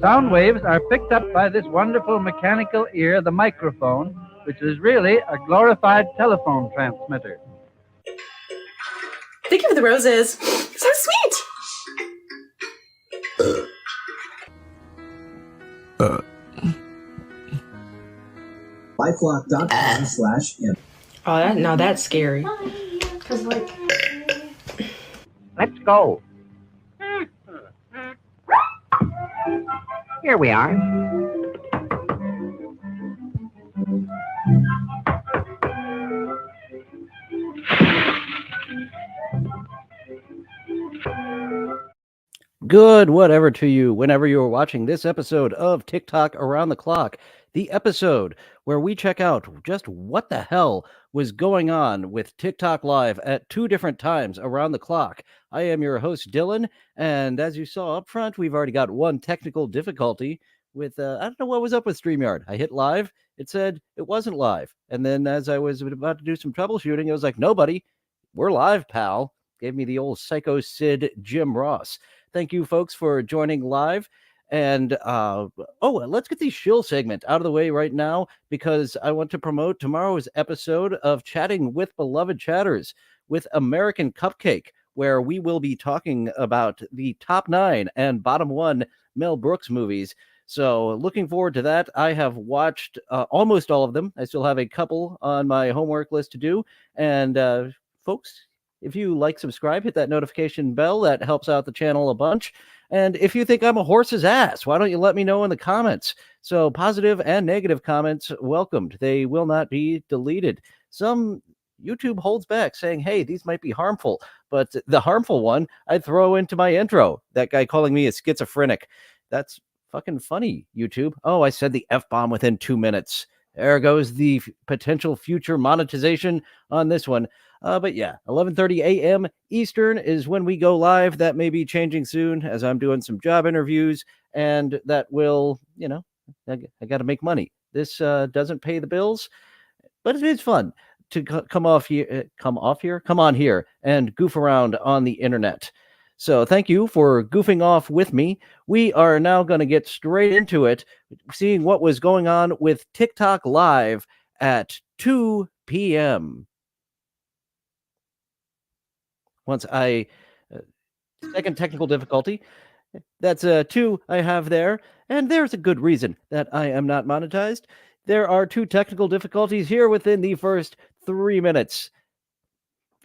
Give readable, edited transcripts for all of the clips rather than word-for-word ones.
Sound waves are picked up by this wonderful mechanical ear, the microphone, which is really a glorified telephone transmitter. Thank you for the roses. So sweet. LifeLock.com/. Oh, now that's scary. Because, like... Let's go. Here we are. Good whatever to you whenever you are watching this episode of TikTok Around the Clock, the episode where we check out just what the hell was going on with TikTok Live at 2 different times around the clock. I am your host, Dylan, and as you saw up front, we've already got one technical difficulty with, I don't know what was up with StreamYard. I hit live, it said it wasn't live, and then as I was about to do some troubleshooting, it was like, nobody, we're live, pal. Gave me the old Psycho Sid Jim Ross. Thank you, folks, for joining live. And let's get the shill segment out of the way right now, because I want to promote tomorrow's episode of Chatting with Beloved Chatters with American Cupcake, where we will be talking about the top 9 and bottom 1 Mel Brooks movies. So looking forward to that. I have watched almost all of them. I still have a couple on my homework list to do. And folks, if you like, subscribe, hit that notification bell. That helps out the channel a bunch. And if you think I'm a horse's ass, why don't you let me know in the comments? So positive and negative comments welcomed. They will not be deleted. Some YouTube holds back saying, hey, these might be harmful. But the harmful one, I throw into my intro. That guy calling me a schizophrenic. That's fucking funny, YouTube. Oh, I said the F-bomb within 2 minutes. There goes the potential future monetization on this one. But yeah, 11:30 a.m. Eastern is when we go live. That may be changing soon as I'm doing some job interviews, and that will, I got to make money. This doesn't pay the bills, but it is fun to come on here and goof around on the internet. So thank you for goofing off with me. We are now going to get straight into it, seeing what was going on with TikTok Live at 2 p.m. Once second technical difficulty. That's 2 I have there. And there's a good reason that I am not monetized. There are 2 technical difficulties here within the first 3 minutes.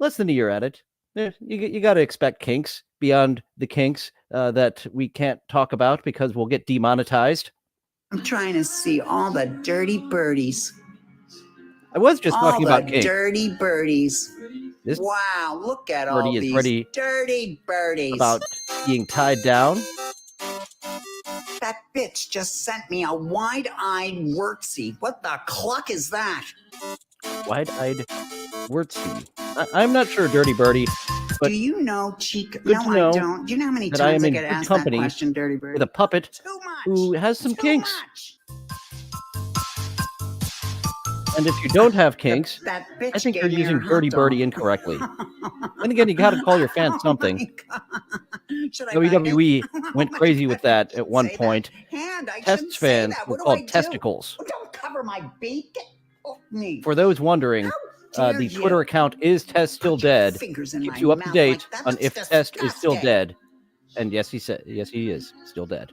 Less than a year at it. You got to expect kinks beyond the kinks that we can't talk about because we'll get demonetized. I'm trying to see all the dirty birdies. I was just talking about kinks. Dirty birdies. This wow, look at all these dirty birdies. About being tied down. That bitch just sent me a wide-eyed wurtsy. What the cluck is that? Wide-eyed wurtsy. I'm not sure, Dirty Birdie. But do you know, Chica? No, I don't. Do you know how many times I get asked that question, Dirty Birdie? With a puppet who has some kinks. And if you don't have kinks, I think you're using Dirty Birdie incorrectly. And again, you got to call your fans something. WWE went crazy with that at one point. Test fans were called testicles. Don't cover my beak. For those wondering, the Twitter account is Test Still Dead. Keeps you up to date on if Test is still dead. And yes, he is still dead.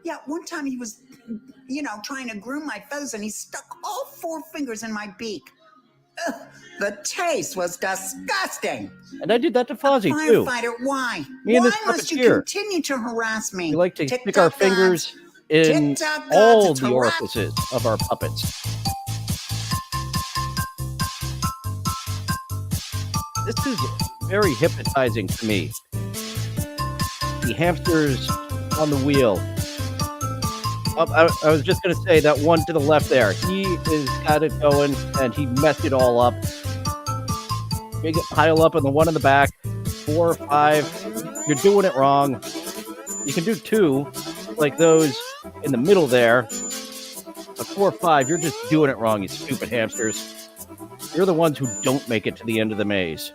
Yeah, one time he was, trying to groom my feathers, and he stuck all 4 fingers in my beak. Ugh, the taste was disgusting. And I did that to Fozzie, too. Firefighter, why? Why must you continue to harass me? We like to stick our fingers in all the orifices of our puppets. This is very hypnotizing to me. The hamsters on the wheel. I was just going to say that one to the left there. He is got it going, and he messed it all up. Big pile up on the one in the back. 4 or 5. You're doing it wrong. You can do 2, like those in the middle there. But 4 or 5, you're just doing it wrong, you stupid hamsters. You're the ones who don't make it to the end of the maze.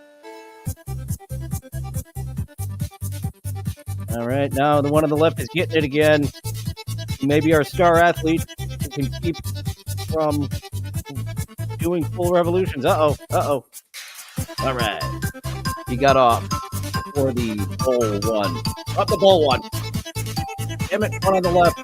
All right, now the one on the left is getting it again. Maybe our star athlete who can keep from doing full revolutions. Uh-oh. All right. He got off before the bowl one. Up the bowl one. Damn it, one on the left.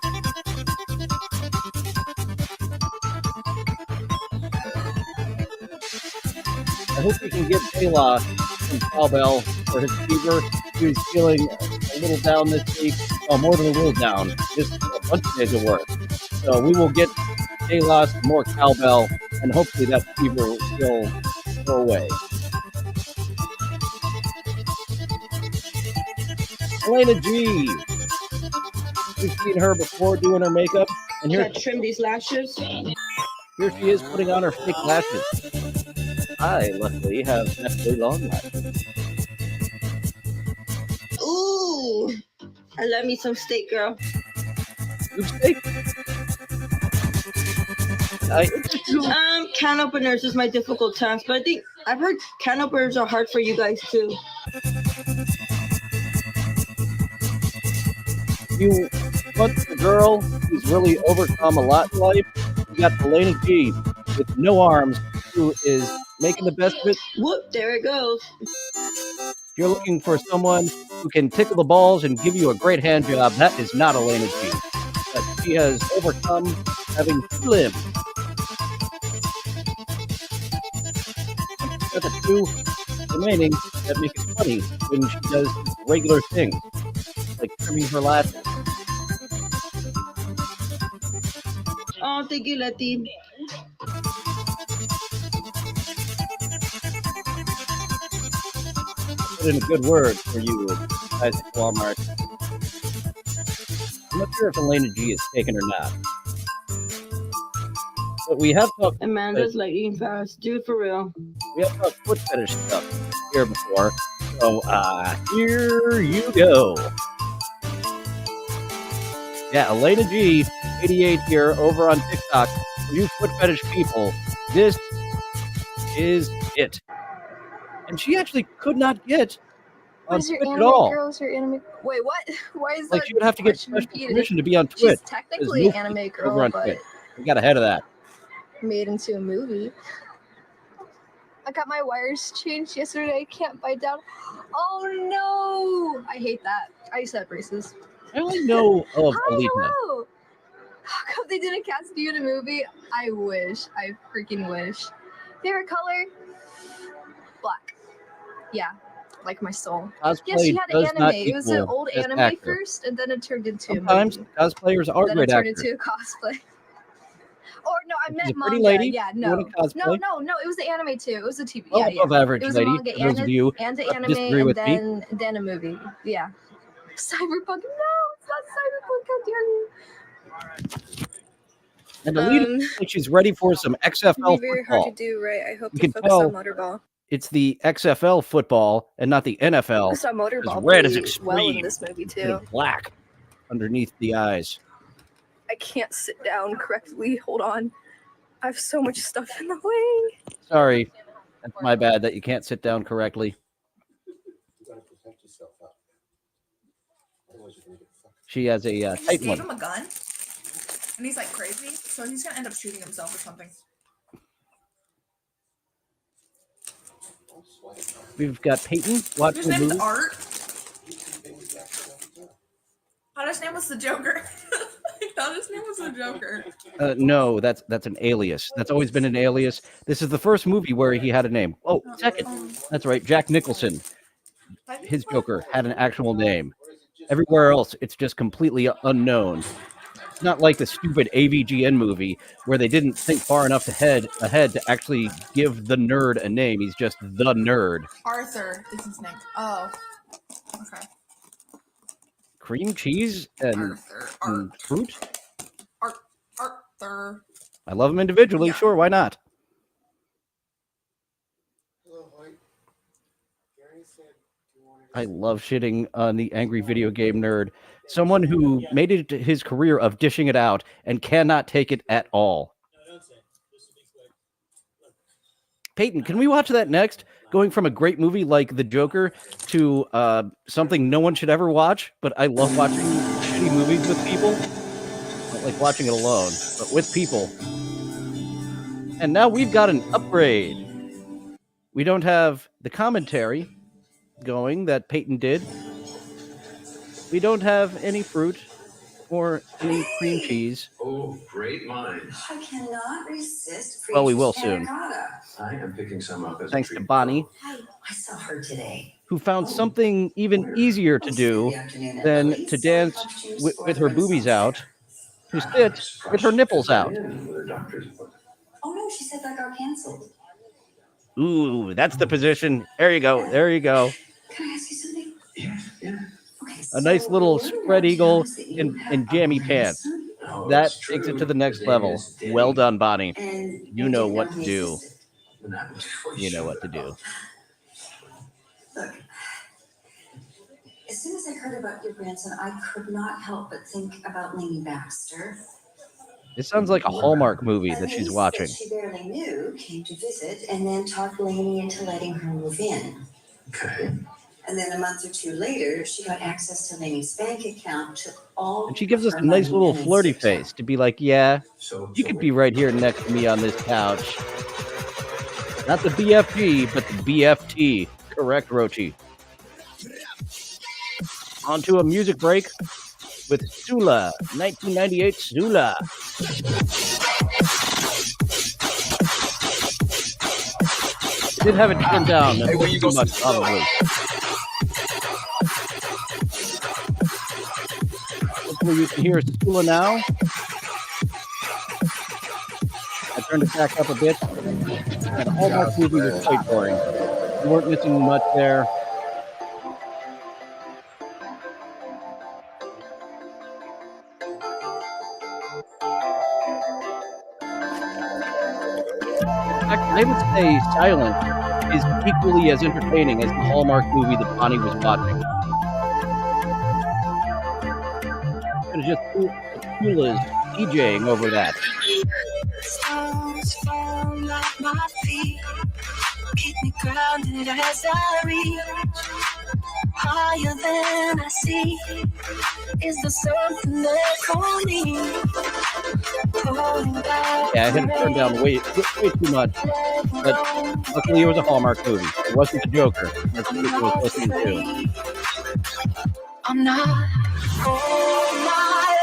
I hope we can give Kayla some cowbell for his fever. He was feeling a little down this week. Well, more than a little down. Just a bunch of days of work. So we will get Kayla some more cowbell, and hopefully that fever will go away. Elena G. We've seen her before doing her makeup, and here, Trim these lashes. here she is putting on her fake lashes. I, luckily, have naturally long lashes. Ooh, I love me some steak, girl. You steak? Can openers is my difficult task, but I think I've heard can openers are hard for you guys too. You want a girl who's really overcome a lot in life? You got Elena G with no arms, who is making the best of it. Whoop, there it goes. If you're looking for someone who can tickle the balls and give you a great hand job, that is not Elena G. But she has overcome having 2 limbs. Got the 2 remaining that make it funny when she does regular things, like trimming her lashes. Oh, thank you, Letty. Put in a good word for you guys at Walmart. I'm not sure if Elena G is taken or not. But we have talked Amanda's like eating fast. Dude, for real. we have talked foot fetish stuff here before. So here you go. Yeah, Elena G, 88 here over on TikTok. For you foot fetish people, this is it. And she actually could not get on What's your Twitch at anime all. girls or anime? Wait, what? Why is Like that? she would have to get question special repeated? permission to be on She's Twitch. technically There's an no anime over girl, on but Twitch. We got ahead of that. made into a movie. I got my wires changed yesterday. I can't bite down. Oh no! I hate that. I used to have braces. I only know of Hi, Alita. hello. How come they didn't cast you in a movie? I wish. I freaking wish. Favorite color? Black. Yeah, like my soul. Cosplay Yes, she had does anime. not It was an equal old best anime actor. first, and then it turned into Sometimes a movie. cosplayers are Then great it turned actors. into a cosplay. Or no, I If meant she's a pretty manga. lady, Yeah, you no. wanna cosplay? No. It was the anime too. It was a TV. Well, Yeah. above average It was lady, a manga for those of you and the who anime, disagree and with me. then a movie. Yeah. Cyberpunk. No, it's not Cyberpunk. How dare you? And Alita looks like she's ready for some XFL Be very hard football. to do, right? I hope You to can focus tell on motorball. It's the XFL football and not the NFL. I saw motorball red is really well in extreme. this movie And too. black underneath the eyes. I can't sit down correctly. Hold on. I have so much stuff in the way. Sorry, that's my bad that you can't sit down correctly. She has a Just tight gave one. him a gun, and he's like crazy, so he's gonna end up shooting himself or something. We've got Peyton His watching the name is movie. Art. I thought his name was the Joker. I thought his name was the Joker. No, that's an alias. That's always been an alias. This is the first movie where he had a name. Oh, second. That's right, Jack Nicholson. His Joker had an actual name. Everywhere else, it's just completely unknown. It's not like the stupid AVGN movie where they didn't think far enough ahead to actually give the nerd a name. He's just the nerd. Arthur is his name. Oh, okay. Cream cheese and Arthur. fruit. Arthur. I love them individually. Yeah. Sure, why not? I love shitting on the angry video game nerd. Someone who made it his career of dishing it out and cannot take it at all. Peyton, can we watch that next? going from a great movie like The Joker to something no one should ever watch, but I love watching shitty movies with people. I don't like watching it alone, but with people. And now we've got an upgrade. We don't have the commentary going that Peyton did. We don't have any fruit or any cream cheese. Oh, great mind. I cannot resist. Well, we will soon. I am picking some up as Thanks a to treat. Bonnie, I saw her today. who found something even easier to do than to dance with her boobies out, to sit with her nipples out. Oh no, she said that got canceled. Ooh, that's the position. There you go. There you go. Can I ask you something? Yeah. Okay, A nice little so spread eagle that you in have jammy a pants. grandson, Oh, That it's takes it true. to the next His name level. is Danny. Well done, Bonnie. and You know didn't what he to do. existed. Not what You know what to do. Look, as soon as I heard about your grandson, I could not help but think about Lainey Baxter. This sounds like a Hallmark movie A that she's niece watching. that she barely knew came to visit and then talked Lainey into letting her move in. Okay. And then a month or two later, she got access to Lainey's bank account, took all. And she gives us her a nice money, little and then flirty skipped out. face to be like, yeah, So you could be right here next to me on this couch. Not the BFG, but the BFT. Correct, Rochi. On to a music break with Sula, 1998 Sula. Did have it turned down. Hey, where you too much, probably. Hopefully you can hear Sula now. I turned it back up a bit. And the Hallmark movie was quite boring. You weren't missing much there. In fact, I would say Silent is equally as entertaining as the Hallmark movie that Bonnie was watching. It was just Tula's DJing over that. Stones fall at my feet, keep me grounded as I reach higher than I see. Is there something that calls me? Yeah, I had it turned down way too much. But luckily, it was a Hallmark movie. It wasn't the Joker. That's what it was listening to. I'm not all my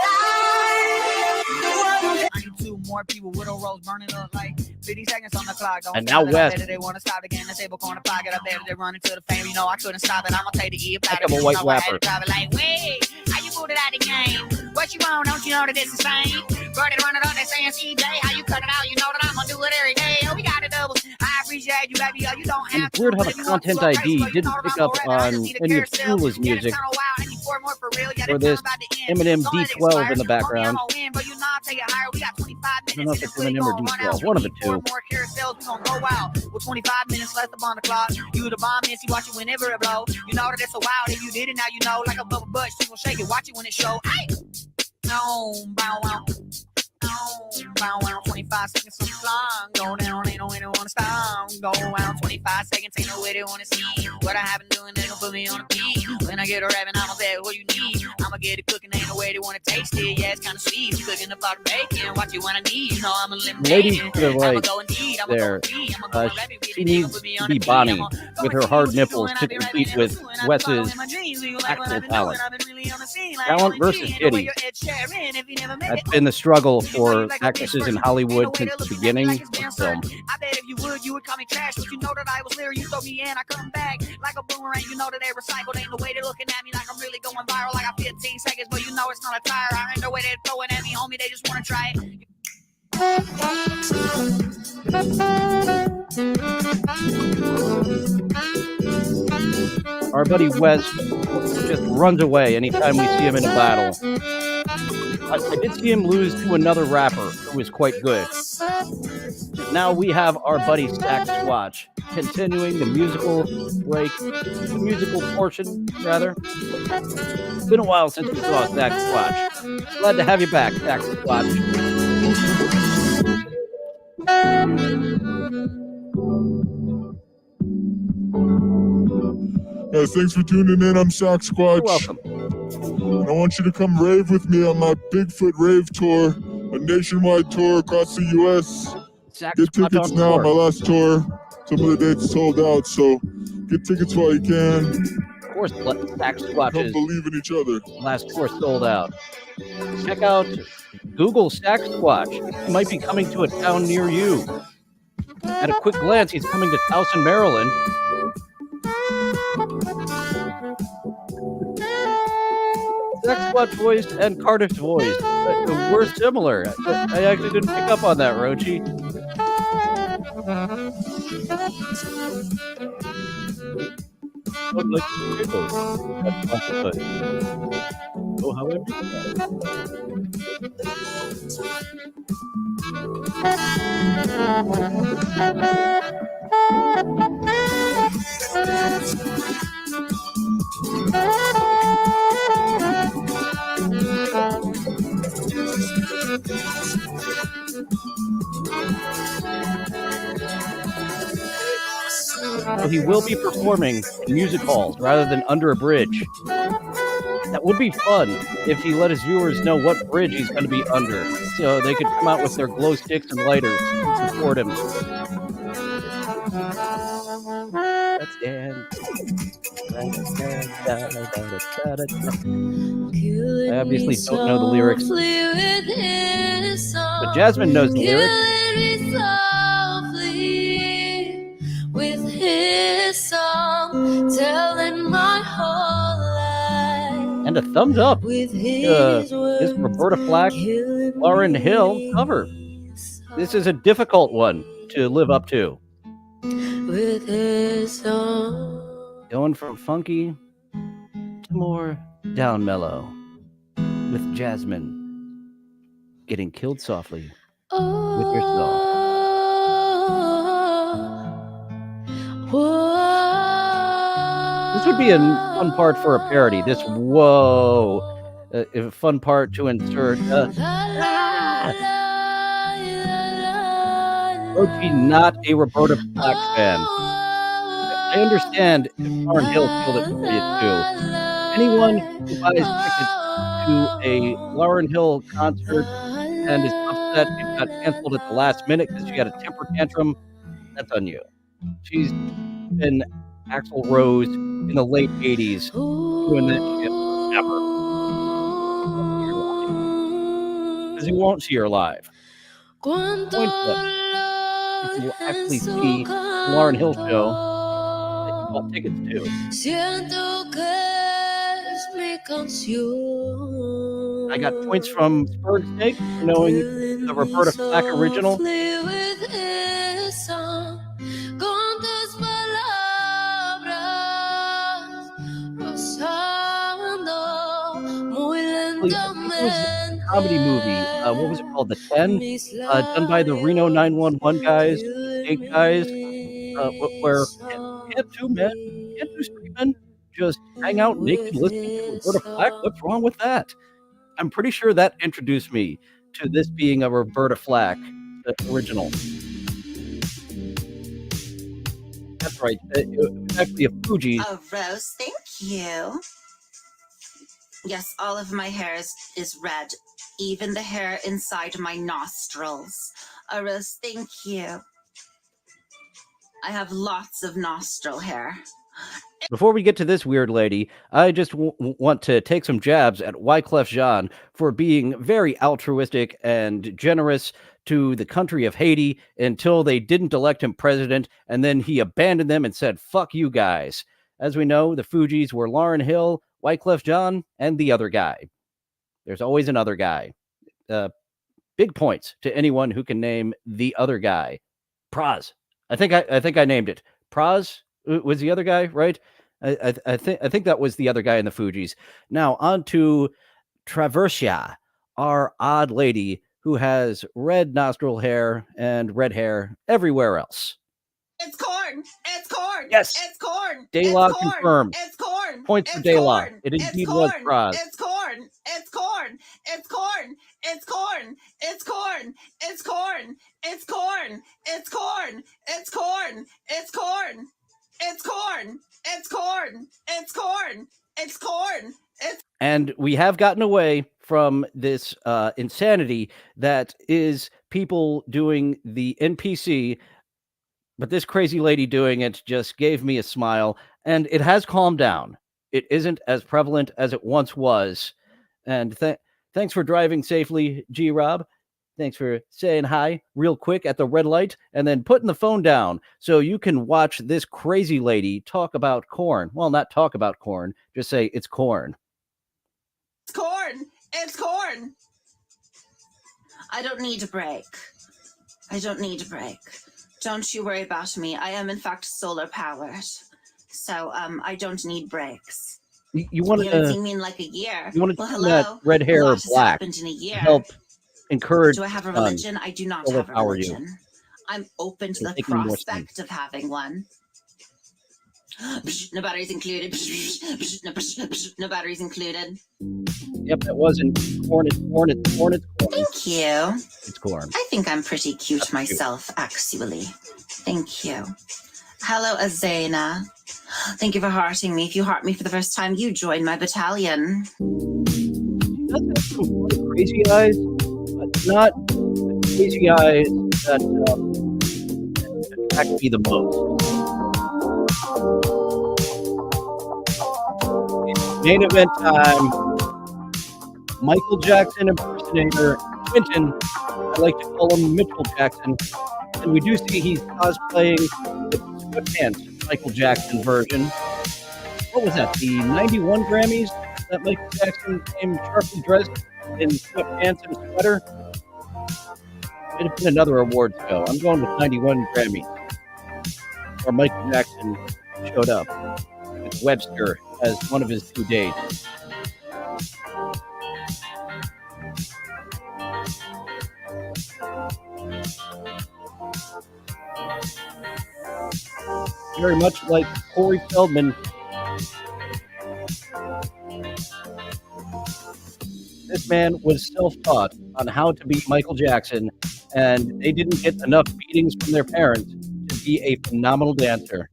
life. 92 more people with a rose burning up like 50 seconds on the clock. Don't And now stop it. I West. bet that they want to stop again. The table corner pocket. I bet they run into the fame. You know I couldn't stop it. I'm gonna take the E. Heck of a white rapper. Like, wait, how you pulled it out the game? What you want? Don't you know that this is fame? Brody run it on that saying CJ. How you cut it out? You know that I'm gonna do it every day. Oh, we got it double. I appreciate you, baby. You don't have It's weird how the Content ID didn't pick up on any of Tula's music or this Eminem D12 in the background. I don't know if it's Eminem or D12, one of the two. More carousels, we gonna go out with 25 minutes left upon the clock. You the bomb, and see, watch it whenever it blow. You know that it's so wild. If you did it, now you know. Like a bubble butt, she gon' shake it. Watch it when it show. Hey, no, bow wow. Bow wow, 25 seconds on the clock. Go down, ain't no way to wanna stop. Go out 25 seconds, ain't no way they wanna see what I have been doing. They gon' put me on a beat. When I get a rapping, I'ma say what you need. I'ma get it cooking, ain't no way they wanna taste it. Yeah, it's kinda sweet. Cooking the butter bacon, watch it when I need. You know I'm eliminating. Lady to the I'ma right go indeed. there, she needs to be Bonnie with her hard nipples to compete with Wes's actual talent. Talent versus titties. That's been the struggle for actresses in Hollywood since the beginning of film. I bet if you would call me trash, but you know that I was lyric. You throw me in, I come back like a boomerang. You know that they recycled. Ain't no way they looking at me like I'm really going viral. Like I 15 seconds, but you know it's not a tire. I ain't no way they're throwing at me, homie. They just wanna try it. Our buddy Wes just runs away anytime we see him in a battle. I did see him lose to another rapper who was quite good. Now we have our buddy Stack Swatch continuing the musical break, the musical portion, rather. It's been a while since we saw Stack Swatch. Glad to have you back, Stack Swatch. Thanks for tuning in. I'm Sock Squatch. You're welcome. And I want you to come rave with me on my Bigfoot Rave Tour, a nationwide tour across the U.S. Get tickets now. My last tour. Some of the dates sold out, so get tickets while you can. Of course, Sack Squatches. Come believe in each other. Last tour sold out. Check out Google Sack Squatch. He might be coming to a town near you. At a quick glance, he's coming to Towson, Maryland. Sack Squatch voice and Cardiff voice were similar. I actually didn't pick up on that, Rochi. Oh, how I So he will be performing in music halls rather than under a bridge. That would be fun if he let his viewers know what bridge he's going to be under, so they could come out with their glow sticks and lighters and support him. Let's dance. I obviously don't know the lyrics, but Jasmine knows the lyrics. With his song, telling my whole life. And a thumbs up. With this Roberta Flack, Lauryn Hill cover. This is a difficult one to live up to. With his song. Going from funky to more down mellow. With Jasmine getting killed softly with your song. This would be a fun part for a parody. This a fun part to insert. Rochi, not a Roberta Flack fan. I understand if Lauryn Hill killed it for you too. Anyone who buys tickets to a Lauryn Hill concert and is upset it got canceled at the last minute because she had a temper tantrum, that's on you. She's been Axl Rose in the late 80s doing that shit forever. Because you won't see her live. Pointless. If you actually see the Lauryn Hill show that you bought tickets to. I got points from Spurred Snake for knowing the Roberta Flack original. It was a comedy movie. What was it called? The 10? Done by the Reno 911 guys, 8 guys, where can't two straight men just hang out naked listening to Roberta Flack? What's wrong with that? I'm pretty sure that introduced me to this being a Roberta Flack original. That's right. It was actually a Fugees. A rose, thank you. Yes, all of my hair is red, even the hair inside my nostrils. A rose, thank you. I have lots of nostril hair. Before we get to this weird lady, I just want to take some jabs at Wyclef Jean for being very altruistic and generous to the country of Haiti until they didn't elect him president, and then he abandoned them and said, fuck you guys. As we know, the Fugees were Lauryn Hill, Wyclef Jean, and the other guy. There's always another guy. Big points to anyone who can name the other guy. Praz. I think I named it. Praz was the other guy, right? I think that was the other guy in the Fugees. Now on to Traversia, our odd lady who has red nostril hair and red hair everywhere else. It's corn. It's corn. Yes. It's corn. Daylaw it's corn. confirmed. It's corn. Points for it's Daylaw. Corn. It indeed it's was corn. Praz. It's corn. It's corn. It's corn. It's corn. It's corn. It's corn. It's corn. It's corn. It's corn. It's corn. It's corn. It's corn. It's corn. It's corn. It's And we have gotten away from this insanity that is people doing the NPC, but this crazy lady doing it just gave me a smile, and it has calmed down. It isn't as prevalent as it once was. And thanks for driving safely, G-Rob. Thanks for saying hi real quick at the red light and then putting the phone down so you can watch this crazy lady talk about corn. Well, not talk about corn, just say it's corn. corn. It's corn. I don't need a break. I don't need a break. Don't you worry about me. I am in fact solar powered. So I don't need breaks. You want You haven't seen me in like a year. You want to well, turn hello. that red hair A lot has black happened in a year. to help encourage. Do I have a religion? I do not solar have a power you. religion. I'm open to You're the thinking more prospect of having one. No batteries included. No batteries included. Yep, that wasn't corn. It's corn. It's corn. It's corn. Thank you. It's corn. I think I'm pretty cute myself, actually. Thank you. Hello, Azena. Thank you for hearting me. If you heart me for the first time, you join my battalion. She does have some crazy eyes, but not the crazy eyes that attract me the most. Main event time. Michael Jackson impersonator Quentin. I like to call him Mitchell Jackson. And we do see he's cosplaying the sweatpants Michael Jackson version. What was that? The 91 Grammys that Michael Jackson came sharply dressed in sweatpants and a sweater? Might have been another awards show. I'm going with 91 Grammys. Where Michael Jackson showed up with Webster as one of his 2 dates. Very much like Corey Feldman. This man was self-taught on how to be Michael Jackson, and they didn't get enough beatings from their parents to be a phenomenal dancer.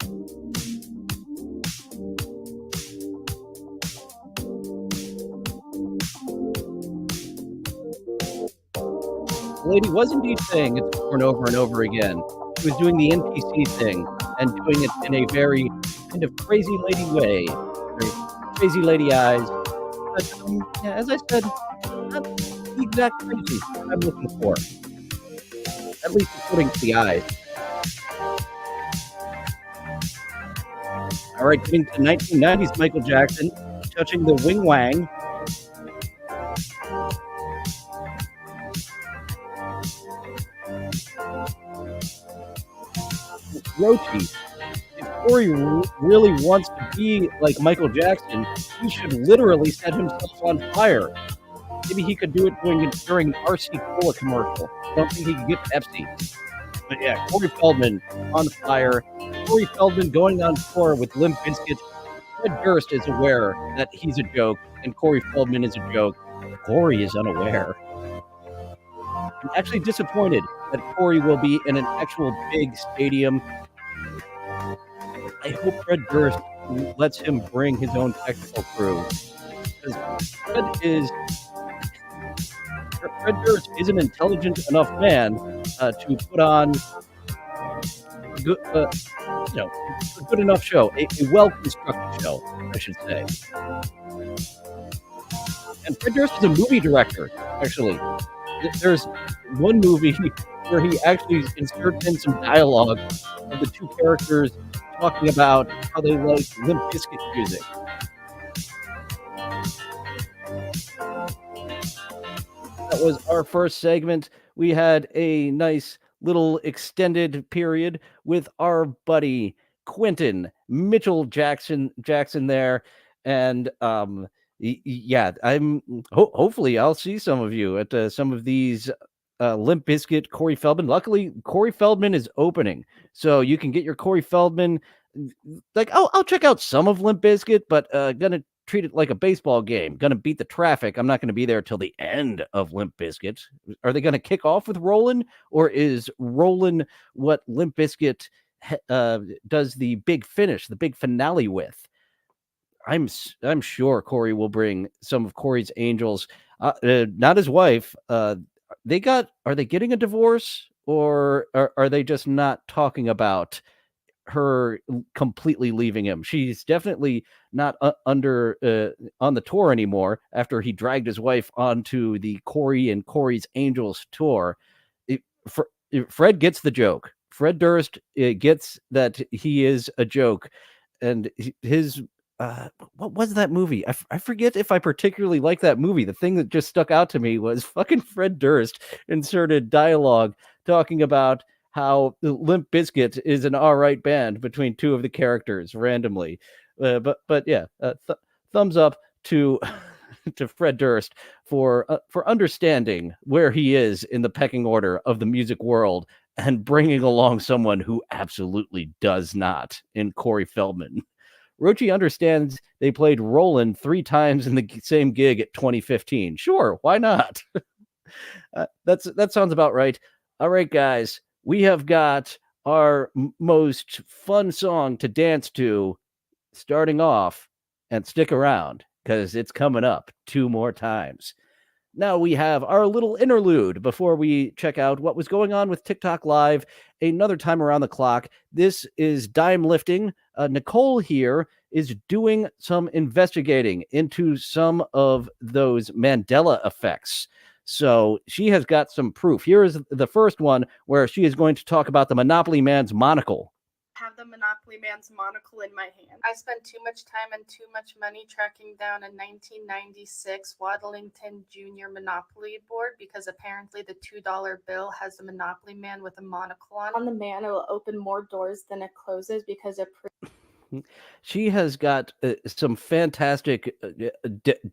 The lady was indeed saying it's over and over and over again. She was doing the NPC thing and doing it in a very kind of crazy lady way. Very crazy lady eyes. But, yeah, as I said, not the exact crazy I'm looking for. At least according to the eyes. All right, getting to 1990s Michael Jackson, touching the wing wang. Rochi. If Corey really wants to be like Michael Jackson, he should literally set himself on fire. Maybe he could do it during RC Cola commercial. I don't think he could get Pepsi. But yeah, Corey Feldman on fire. Corey Feldman going on tour with Limp Bizkit. Fred Durst is aware that he's a joke, and Corey Feldman is a joke. Corey is unaware. I'm actually disappointed that Corey will be in an actual big stadium. I hope Fred Durst lets him bring his own technical crew. Because Fred Durst is an intelligent enough man to put on a good enough show, a well-constructed show, I should say. And Fred Durst is a movie director, actually. There's one movie where he actually inserts in some dialogue of the two characters talking about how they like Limp Bizkit music. That was our first segment. We had a nice little extended period with our buddy Quentin Mitchell Jackson there, and yeah, I'm hopefully I'll see some of you at some of these Limp Bizkit Corey Feldman. Luckily, Corey Feldman is opening, so you can get your Corey Feldman. Like, I'll check out some of Limp Bizkit, but gonna treat it like a baseball game. Gonna beat the traffic. I'm not gonna be there till the end of Limp Bizkit. Are they gonna kick off with Rollin', or is Rollin' what Limp Bizkit does the big finish, the big finale with. I'm sure Corey will bring some of Corey's angels, not his wife. Are they getting a divorce, or are they just not talking about her completely leaving him? She's definitely not under on the tour anymore after he dragged his wife onto the Corey and Corey's Angels tour. Fred gets the joke. Fred Durst gets that he is a joke, and his what was that movie? I forget if I particularly like that movie. The thing that just stuck out to me was fucking Fred Durst inserted dialogue talking about how Limp Bizkit is an all right band between two of the characters randomly. But yeah, thumbs up to to Fred Durst for understanding where he is in the pecking order of the music world and bringing along someone who absolutely does not in Corey Feldman. Rochi understands they played Roland 3 times in the same gig at 2015. Sure, why not? That sounds about right. All right, guys, we have got our most fun song to dance to starting off, and stick around because it's coming up 2 more times. Now we have our little interlude before we check out what was going on with TikTok Live another time around the clock. This is Dime Lifting. Nicole here is doing some investigating into some of those Mandela effects. So she has got some proof. Here is the first one where she is going to talk about the Monopoly Man's monocle. Have the Monopoly Man's monocle in my hand. I spent too much time and too much money tracking down a 1996 Waddlington Jr. Monopoly board because apparently the $2 bill has the Monopoly Man with a monocle on the man. It will open more doors than it closes because it She has got some fantastic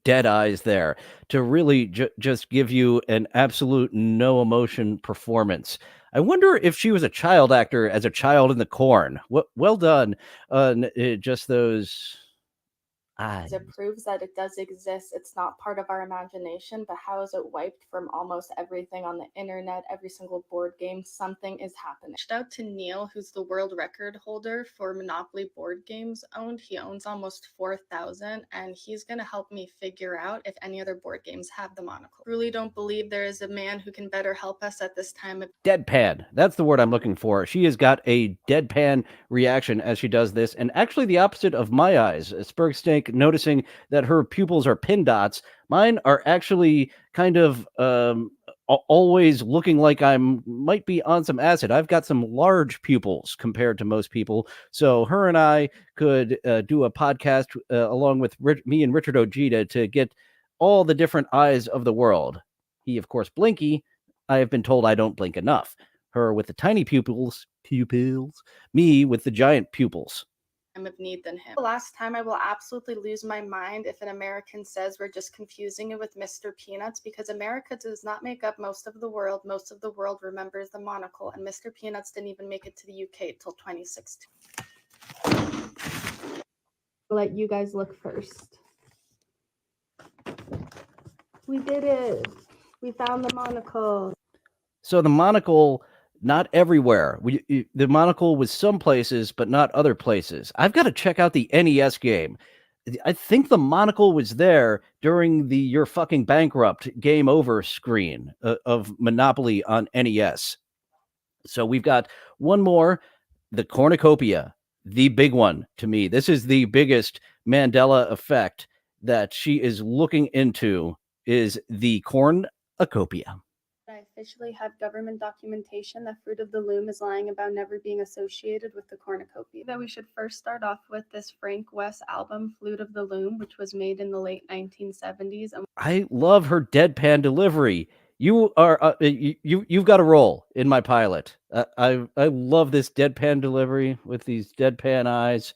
dead eyes there to really just give you an absolute no emotion performance. I wonder if she was a child actor as a child in the corn. Well done on just those eyes. It proves that it does exist. It's not part of our imagination, but how is it wiped from almost everything on the internet, every single board game? Something is happening. Shout out to Neil, who's the world record holder for Monopoly board games owned. He owns almost 4,000, and he's going to help me figure out if any other board games have the monocle. Really don't believe there is a man who can better help us at this time. Deadpan. That's the word I'm looking for. She has got a deadpan reaction as she does this, and actually the opposite of my eyes. Spurgstink noticing that her pupils are pin dots. Mine are actually kind of always looking like I might be on some acid. I've got some large pupils compared to most people. So her and I could do a podcast along with me and Richard Ojeda to get all the different eyes of the world. He, of course, blinky. I have been told I don't blink enough. Her with the tiny pupils, me with the giant pupils. Of need than him. The last time I will absolutely lose my mind if an American says we're just confusing it with Mr. Peanuts, because America does not make up most of the world. Most of the world remembers the monocle, and Mr. Peanuts didn't even make it to the UK till 2016. I'll let you guys look first. We did it. We found the monocle. So the monocle, not everywhere. The monocle was some places, but not other places. I've got to check out the NES game. I think the monocle was there during the "You're fucking bankrupt" game over screen of Monopoly on NES. So we've got one more, the cornucopia, the big one to me. This is the biggest Mandela effect that she is looking into, is the cornucopia. I officially have government documentation that Fruit of the Loom is lying about never being associated with the cornucopia. That we should first start off with this Frank West album, Fruit of the Loom, which was made in the late 1970s. I love her deadpan delivery. You are you've got a role in my pilot. I love this deadpan delivery with these deadpan eyes.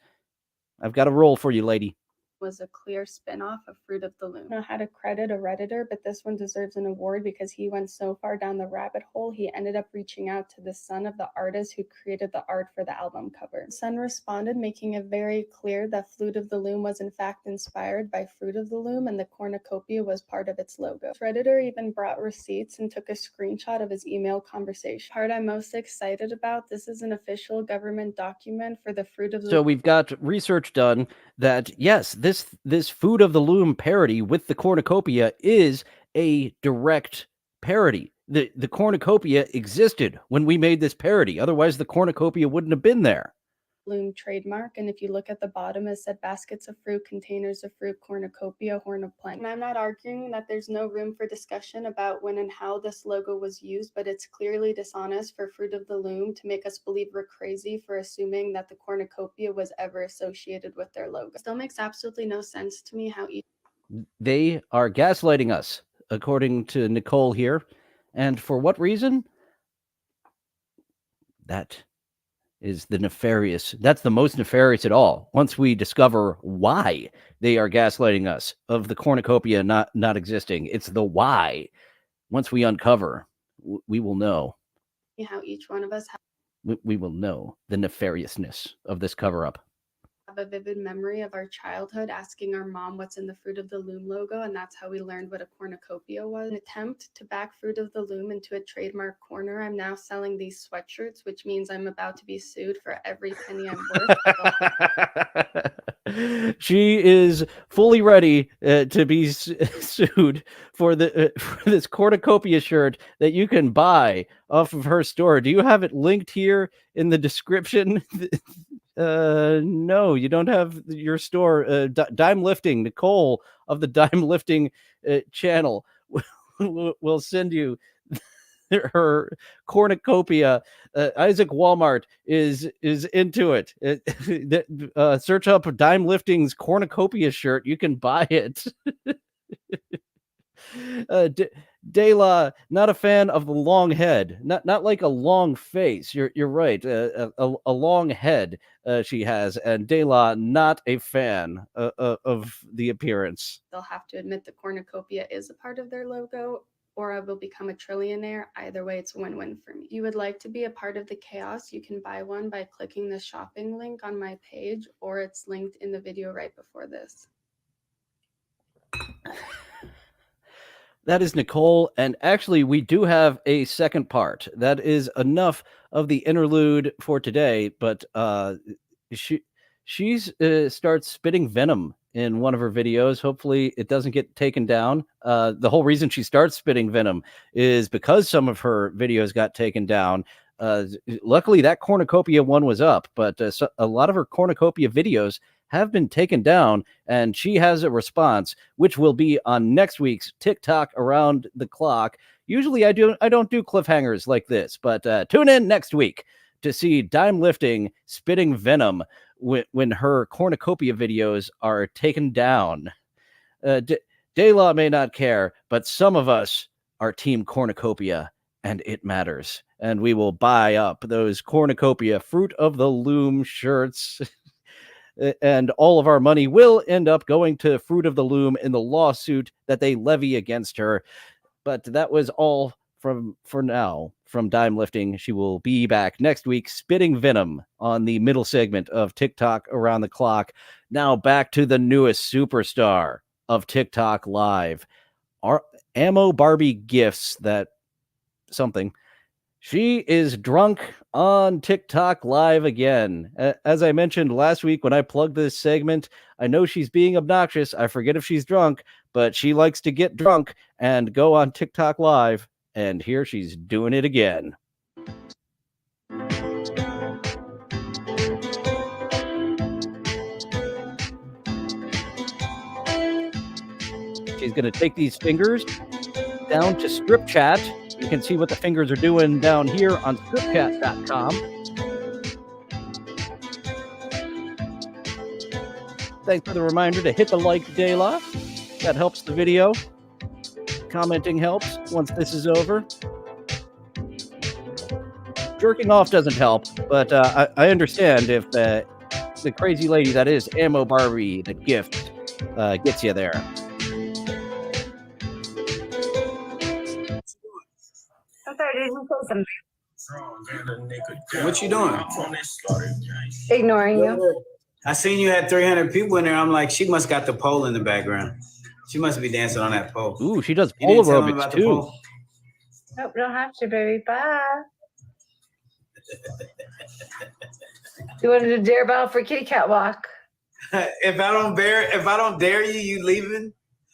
I've got a role for you, lady. was a clear spin-off of Fruit of the Loom. I don't know how to credit a Redditor, but this one deserves an award because he went so far down the rabbit hole, he ended up reaching out to the son of the artist who created the art for the album cover. The son responded, making it very clear that Fruit of the Loom was in fact inspired by Fruit of the Loom and the cornucopia was part of its logo. Redditor even brought receipts and took a screenshot of his email conversation. The part I'm most excited about, this is an official government document for the Fruit of the Loom. So we've got research done that yes, this Fruit of the Loom parody with the cornucopia is a direct parody. The cornucopia existed when we made this parody. Otherwise, the cornucopia wouldn't have been there. Loom trademark, and if you look at the bottom, it said baskets of fruit, containers of fruit, cornucopia, horn of plenty. And I'm not arguing that there's no room for discussion about when and how this logo was used, but it's clearly dishonest for Fruit of the Loom to make us believe we're crazy for assuming that the cornucopia was ever associated with their logo. It still makes absolutely no sense to me how They are gaslighting us, according to Nicole here. And for what reason? That's the most nefarious at all. Once we discover why they are gaslighting us of the cornucopia not existing, it's the why. Once we uncover, we will know. how each one of us We will know the nefariousness of this cover-up. have a vivid memory of our childhood asking our mom what's in the Fruit of the Loom logo, and that's how we learned what a cornucopia was. An attempt to back Fruit of the Loom into a trademark corner, I'm now selling these sweatshirts, which means I'm about to be sued for every penny I'm worth. She is fully ready to be sued for this cornucopia shirt that you can buy off of her store. Do you have it linked here in the description? No, you don't have your store. Dime Lifting, Nicole of the Dime Lifting channel will send you her cornucopia. Isaac Walmart is into it. Search up Dime Lifting's cornucopia shirt. You can buy it. Dela, not a fan of the long head, not like a long face. You're right. A long head she has, and Dela not a fan of the appearance. They'll have to admit the cornucopia is a part of their logo, or I will become a trillionaire. Either way, it's a win-win for me. If you would like to be a part of the chaos, you can buy one by clicking the shopping link on my page, or it's linked in the video right before this. That is Nicole, and actually we do have a second part. That is enough of the interlude for today, but she starts spitting venom in one of her videos. Hopefully it doesn't get taken down. The whole reason she starts spitting venom is because some of her videos got taken down. Luckily that cornucopia one was up, but a lot of her cornucopia videos have been taken down, and she has a response, which will be on next week's TikTok Around the Clock. Usually I don't do cliffhangers like this, but tune in next week to see Dime Lifting spitting venom when her cornucopia videos are taken down. Daylaw may not care, but some of us are Team Cornucopia, and it matters. And we will buy up those cornucopia Fruit of the Loom shirts. And all of our money will end up going to Fruit of the Loom in the lawsuit that they levy against her. But that was all for now from Dime Lifting. She will be back next week spitting venom on the middle segment of TikTok Around the Clock. Now back to the newest superstar of TikTok Live. Our Ammo Barbie gifts that something. She is drunk on TikTok Live again. As I mentioned last week when I plugged this segment, I know she's being obnoxious. I forget if she's drunk, but she likes to get drunk and go on TikTok Live. And here she's doing it again. She's going to take these fingers down to Strip Chat. You can see what the fingers are doing down here on stripchat.com. Thanks for the reminder to hit the like, Dayla. That helps the video. Commenting helps once this is over. Jerking off doesn't help, but I understand if the crazy lady that is Ammo Barbie, the gift, gets you there. I'm sorry, did you say something? What you doing? Ignoring you. I seen you had 300 people in there. I'm like, she must got the pole in the background. She must be dancing on that pole. Ooh, she does You pole didn't tell them aerobics about the too. pole? Nope, don't have to, baby. Bye. You want to do dare battle for kitty cat walk? If I don't dare you, you leaving?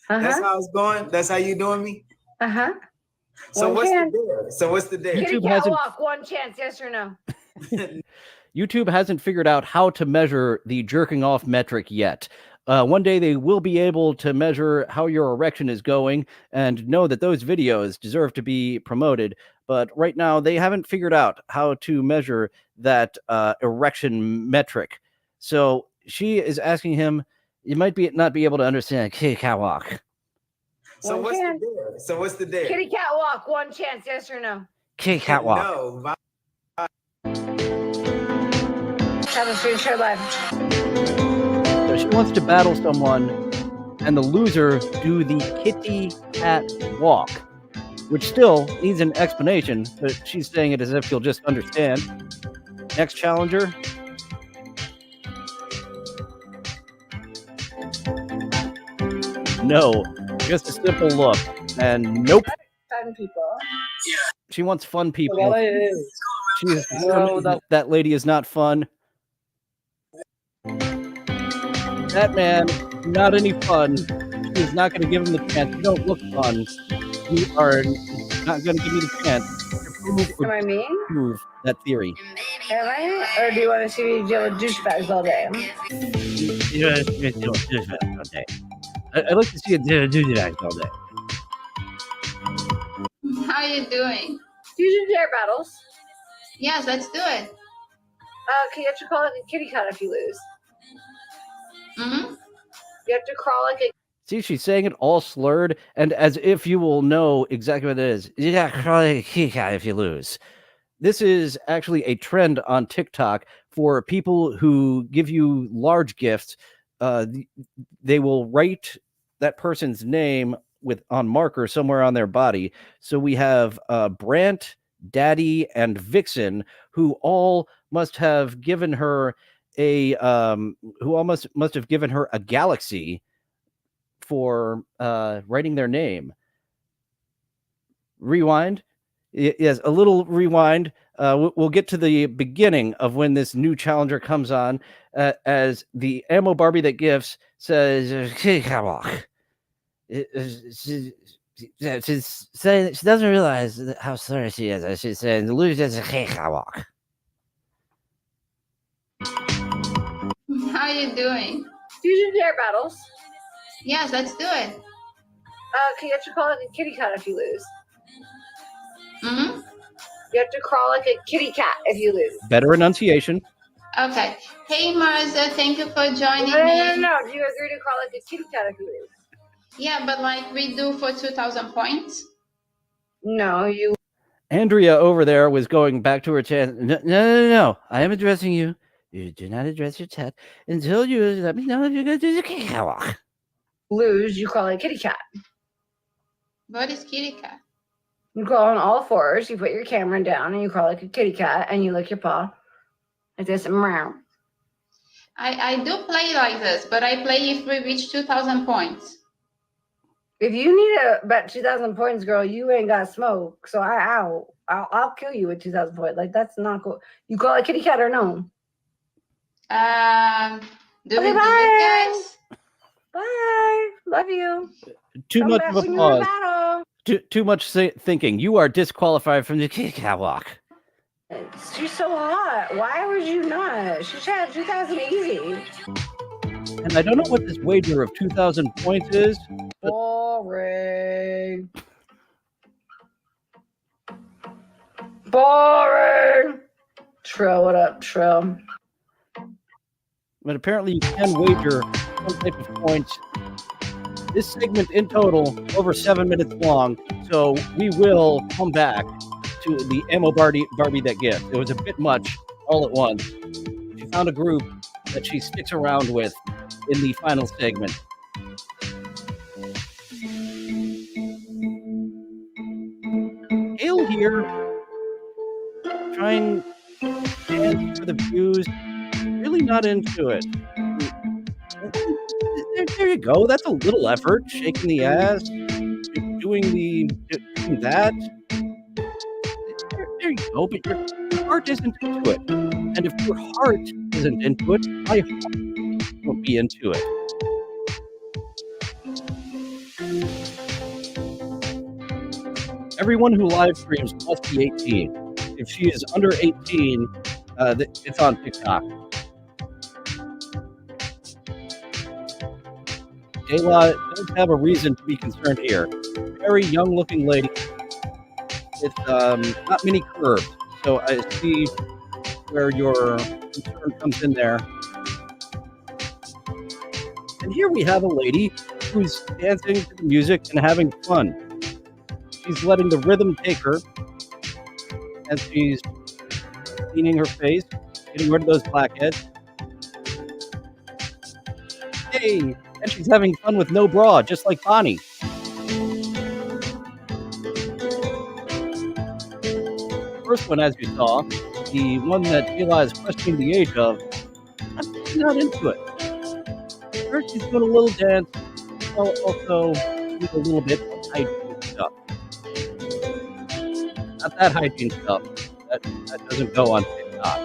That's how it's going? That's how you doing me? Uh-huh. So what's the dare? So what's the dare? Kitty cat walk, one chance, yes or no? YouTube hasn't figured out how to measure the jerking off metric yet. One day they will be able to measure how your erection is going and know that those videos deserve to be promoted. But right now they haven't figured out how to measure that erection metric. So she is asking him, you might not be able to understand kitty cat walk. So what's the dare? So what's the dare? Kitty cat walk, one chance, yes or no? Kitty cat walk. No. Have a screen share live. So she wants to battle someone, and the loser do the kitty cat walk, which still needs an explanation, but she's saying it as if you'll just understand. Next challenger. No, just a simple look, and nope. Fun people. She wants fun people. Well, it is. That lady is not fun. That man, not any fun. She's not going to give him the chance. You don't look fun. You are not going to give me the chance to Am I mean? prove that theory. Am I? Or do you want to see me deal with douchebags all day? I'd like to see it do that all day. How you doing? Do you do dare battles? Yes, let's do it. Okay, you have to crawl like a kitty cat if you lose. Mm-hmm. You have to crawl like a... See, she's saying it all slurred and as if you will know exactly what it is. You got to crawl like a kitty cat if you lose. This is actually a trend on TikTok for people who give you large gifts. They will write that person's name on marker somewhere on their body. So we have Brant, Daddy, and Vixen, who all must have given her a must have given her a galaxy for writing their name. Rewind. Yes, a little rewind. We'll get to the beginning of when this new challenger comes on, as the Ammo Barbie that gifts says, she doesn't realize how sorry she is. She's saying, the loser is a walk. How you doing? Do you do dare battles? Yes, let's do it. Okay, you have to crawl like a kitty cat if you lose. Mm-hmm. You have to crawl like a kitty cat if you lose. Better enunciation. Okay. Hey, Marza, thank you for joining me. No. Do you agree to crawl like a kitty cat if you lose? Yeah, but like we do for 2,000 points. No, you... Andrea over there was going back to her chat. No. I am addressing you. You do not address your chat until you let me know if you're going to do the kitty cat walk. Lose, you call it a kitty cat. What is kitty cat? You crawl on all fours, you put your camera down, and you crawl like a kitty cat, and you lick your paw. Like this, meow. I do play like this, but I play if we reach 2,000 points. If you need about 2,000 points, girl, you ain't got smoke. So I'll kill you with 2,000 points. Like, that's not cool. You call it kitty cat or no? Do we do it, guys? Bye. Love you. Too Come much back of a when you're in pause. battle. Too much thinking. You are disqualified from the kitty cat walk. She's so hot. Why would you not? She should have 2,000 easy. And I don't know what this wager of 2,000 points is. Boring. Boring. Trill, what up, Trill? But apparently you can wager some type of points. This segment in total over 7 minutes long, so we will come back to the Ammo Barbie that gift. It was a bit much all at once. She found a group that she sticks around with in the final segment. here, trying to dance for the views, really not into it. There you go. That's a little effort. Shaking the ass, doing that. There you go. But your heart isn't into it. And if your heart isn't into it, my heart won't be into it. Everyone who live streams must be 18. If she is under 18, it's on TikTok. Dayla does have a reason to be concerned here. Very young-looking lady with not many curves. So I see where your concern comes in there. And here we have a lady who's dancing to the music and having fun. She's letting the rhythm take her as she's cleaning her face, getting rid of those blackheads. Hey, and she's having fun with no bra, just like Bonnie. First one, as you saw, the one that Eli is questioning the age of, I'm not into it. First, she's doing a little dance, also with a little bit of hygiene stuff. Not that hygiene stuff. That doesn't go on TikTok.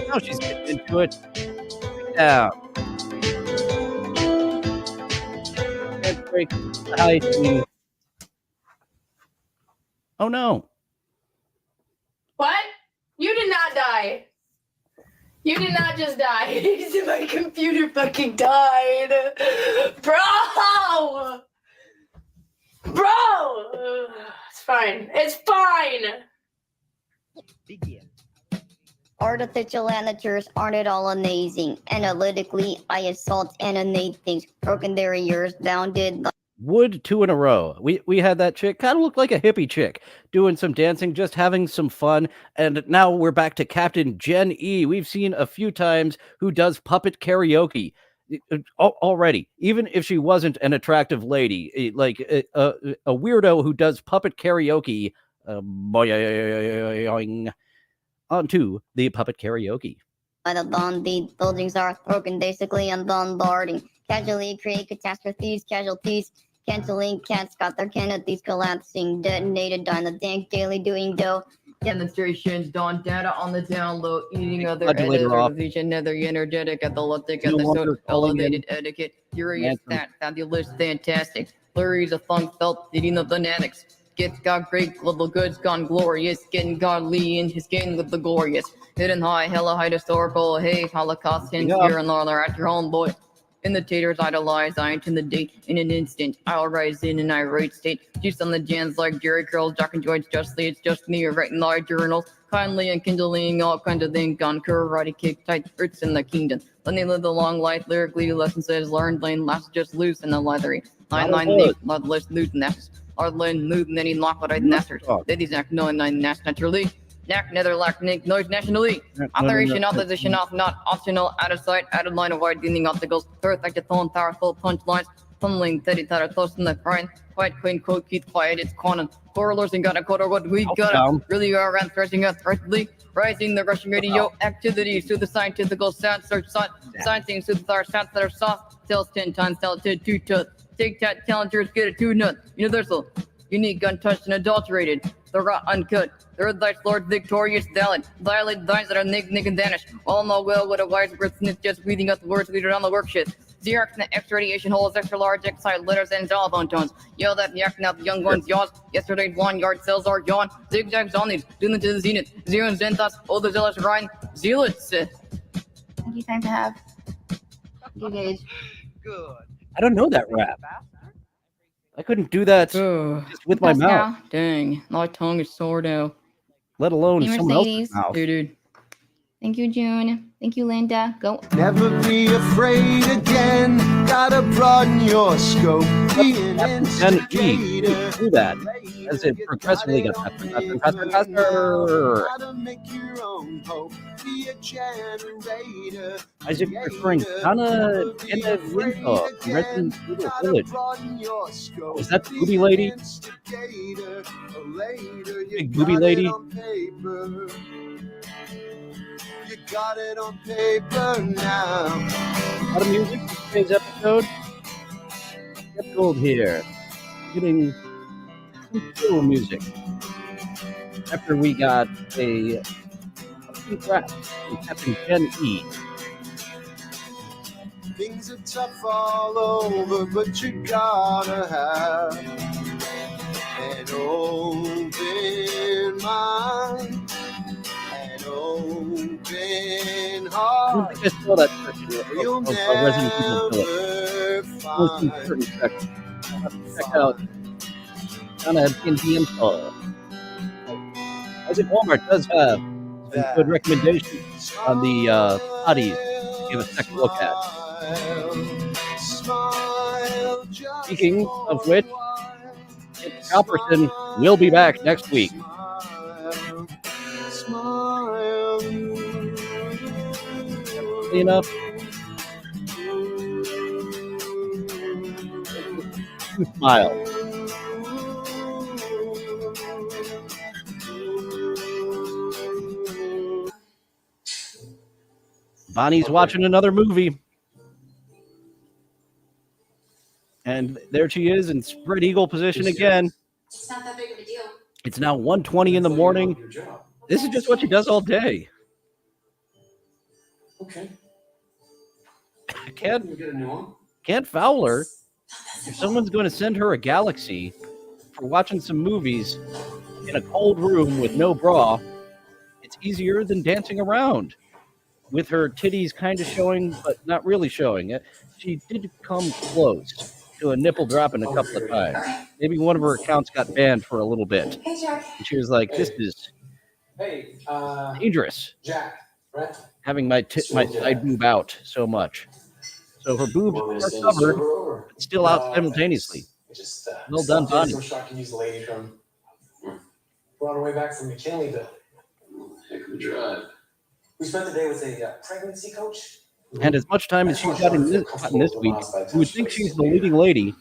Now she's getting into it. Down. Can't break the hygiene. Oh no. What? You did not die. You did not just die. My computer fucking died. Bro! Bro! It's fine. It's fine. Artificial amateurs aren't at all amazing. Analytically, I assault and animate things. Broken their ears, bounded. Wood 2 in a row. We had that chick, kind of looked like a hippie chick, doing some dancing, just having some fun. And now we're back to Captain Jen E. We've seen a few times who does puppet karaoke already, even if she wasn't an attractive lady, like a weirdo who does puppet karaoke. Onto the puppet karaoke. By the bomb, the buildings are broken basically and bombarding. Casually create catastrophes, casualties. Canceling cats got their canopies collapsing. Detonated on the dank daily doing dough. Demonstrations, dawn data on the download, eating other Modulator off. vision, nether energetic, athletic, No episode, wonder calling elevated in. etiquette, furious, Anthem. fat, fabulous, fantastic, flurries of funk felt, eating the fanatics. Gets got great, global goods gone glorious, getting godly in his game with the glorious. Hidden high, hella high historical, hey, Holocaust hints Yeah. here and there at your home, boy. Imitators idolize, I into the date in an instant. I'll rise in an irate state. Juice on the jams like Jerry Curls, Jack and George justly. It's just me writing large journals. Kindly and kindling all kinds of things on karate kick tight roots in the kingdom. Let me live the long life lyrically. Lesson says learned lane last just loose in the leathery. Line leaf, bloodless loose nest. Hard lane move and any lock what I nesters. Ladies act no nine nest naturally. Knack nether lack nick noise nationally. Operation opposition off not optional. Out of sight, out of line, avoid dealing obstacles. Earth like the phone, powerful punchlines. Pummeling, teddy tatter, toast in the grind. Quiet, queen, quote, keep quiet, it's Conan. Corridors and got a quarter what we got. Really are around thrashing up earthly. Rising the Russian radio activities to the scientific sound search science to the stats that are soft. Tells 10 times, tell 2 to take that challengers get a 2 nut. Universal. Unique, untouched, and adulterated. The raw, uncut. Third dice, Lord, victorious, valid. Violate dice that are nick, and vanish. All know well what a wise word sniff, just reading up the words leader on the worksheet. Xerox and X radiation holes, extra large, X side letters, and telephone tones. Yell that yakking out the young ones, yaws. Yesterday's 1 yard cells are yawn. Zigzags on these, doing to the zenith. Zero and Zenthos, all the zealous grind. Zealots. Thank you, time to have. Engage. Good. I don't know that rap. I couldn't do that just with my mouth. Dang, my tongue is sore now. Let alone Hey, someone else's Mercedes. mouth. Dude. Thank you, June. Thank you, Linda. Go. Never be afraid again. Gotta broaden your scope. Be an And instigator. do that as it progressively gets faster. Gotta make your own hope. Be a generator. Isaac referring Kana in the window from Resident Evil Village. Is that the booby lady? Big booby lady? You got it on paper now. A lot of music for today's episode. Get Gold here. Getting some cool music. After we got a deep rap from Captain Gen E. Things are tough all over, but you gotta have an open mind, an open I don't heart. think I saw that section You'll of Resident Evil Village. never Only some find. certain sections. I'll have to check out Kana in the info. Isaac Walmart does have some good recommendations on the bodies to give a second look at. Speaking of which, Kit Alperson will be back next week. Enough. Smile. Bonnie's watching another movie. And there she is in spread eagle position again. It's not that big of a deal. It's now 1:20 in the morning. This is just what she does all day. Okay. Can't We get a new one. foul her. If someone's going to send her a galaxy for watching some movies in a cold room with no bra, it's easier than dancing around with her titties kind of showing, but not really showing. She did come close to a nipple dropping a couple of times. Maybe one of her accounts got banned for a little bit. Hey, Jack. And she was like, "This is Hey, dangerous, Jack, right? having my side boob out so much." So her boobs are covered, but still out simultaneously. Just, Well done, Bonnie. I'm sure I can use the lady from. We're on our way back from McKinleyville. Heck of a drive. We spent the day with a pregnancy coach. And as much time as she's gotten gotten this week, you would think she's the leading lady.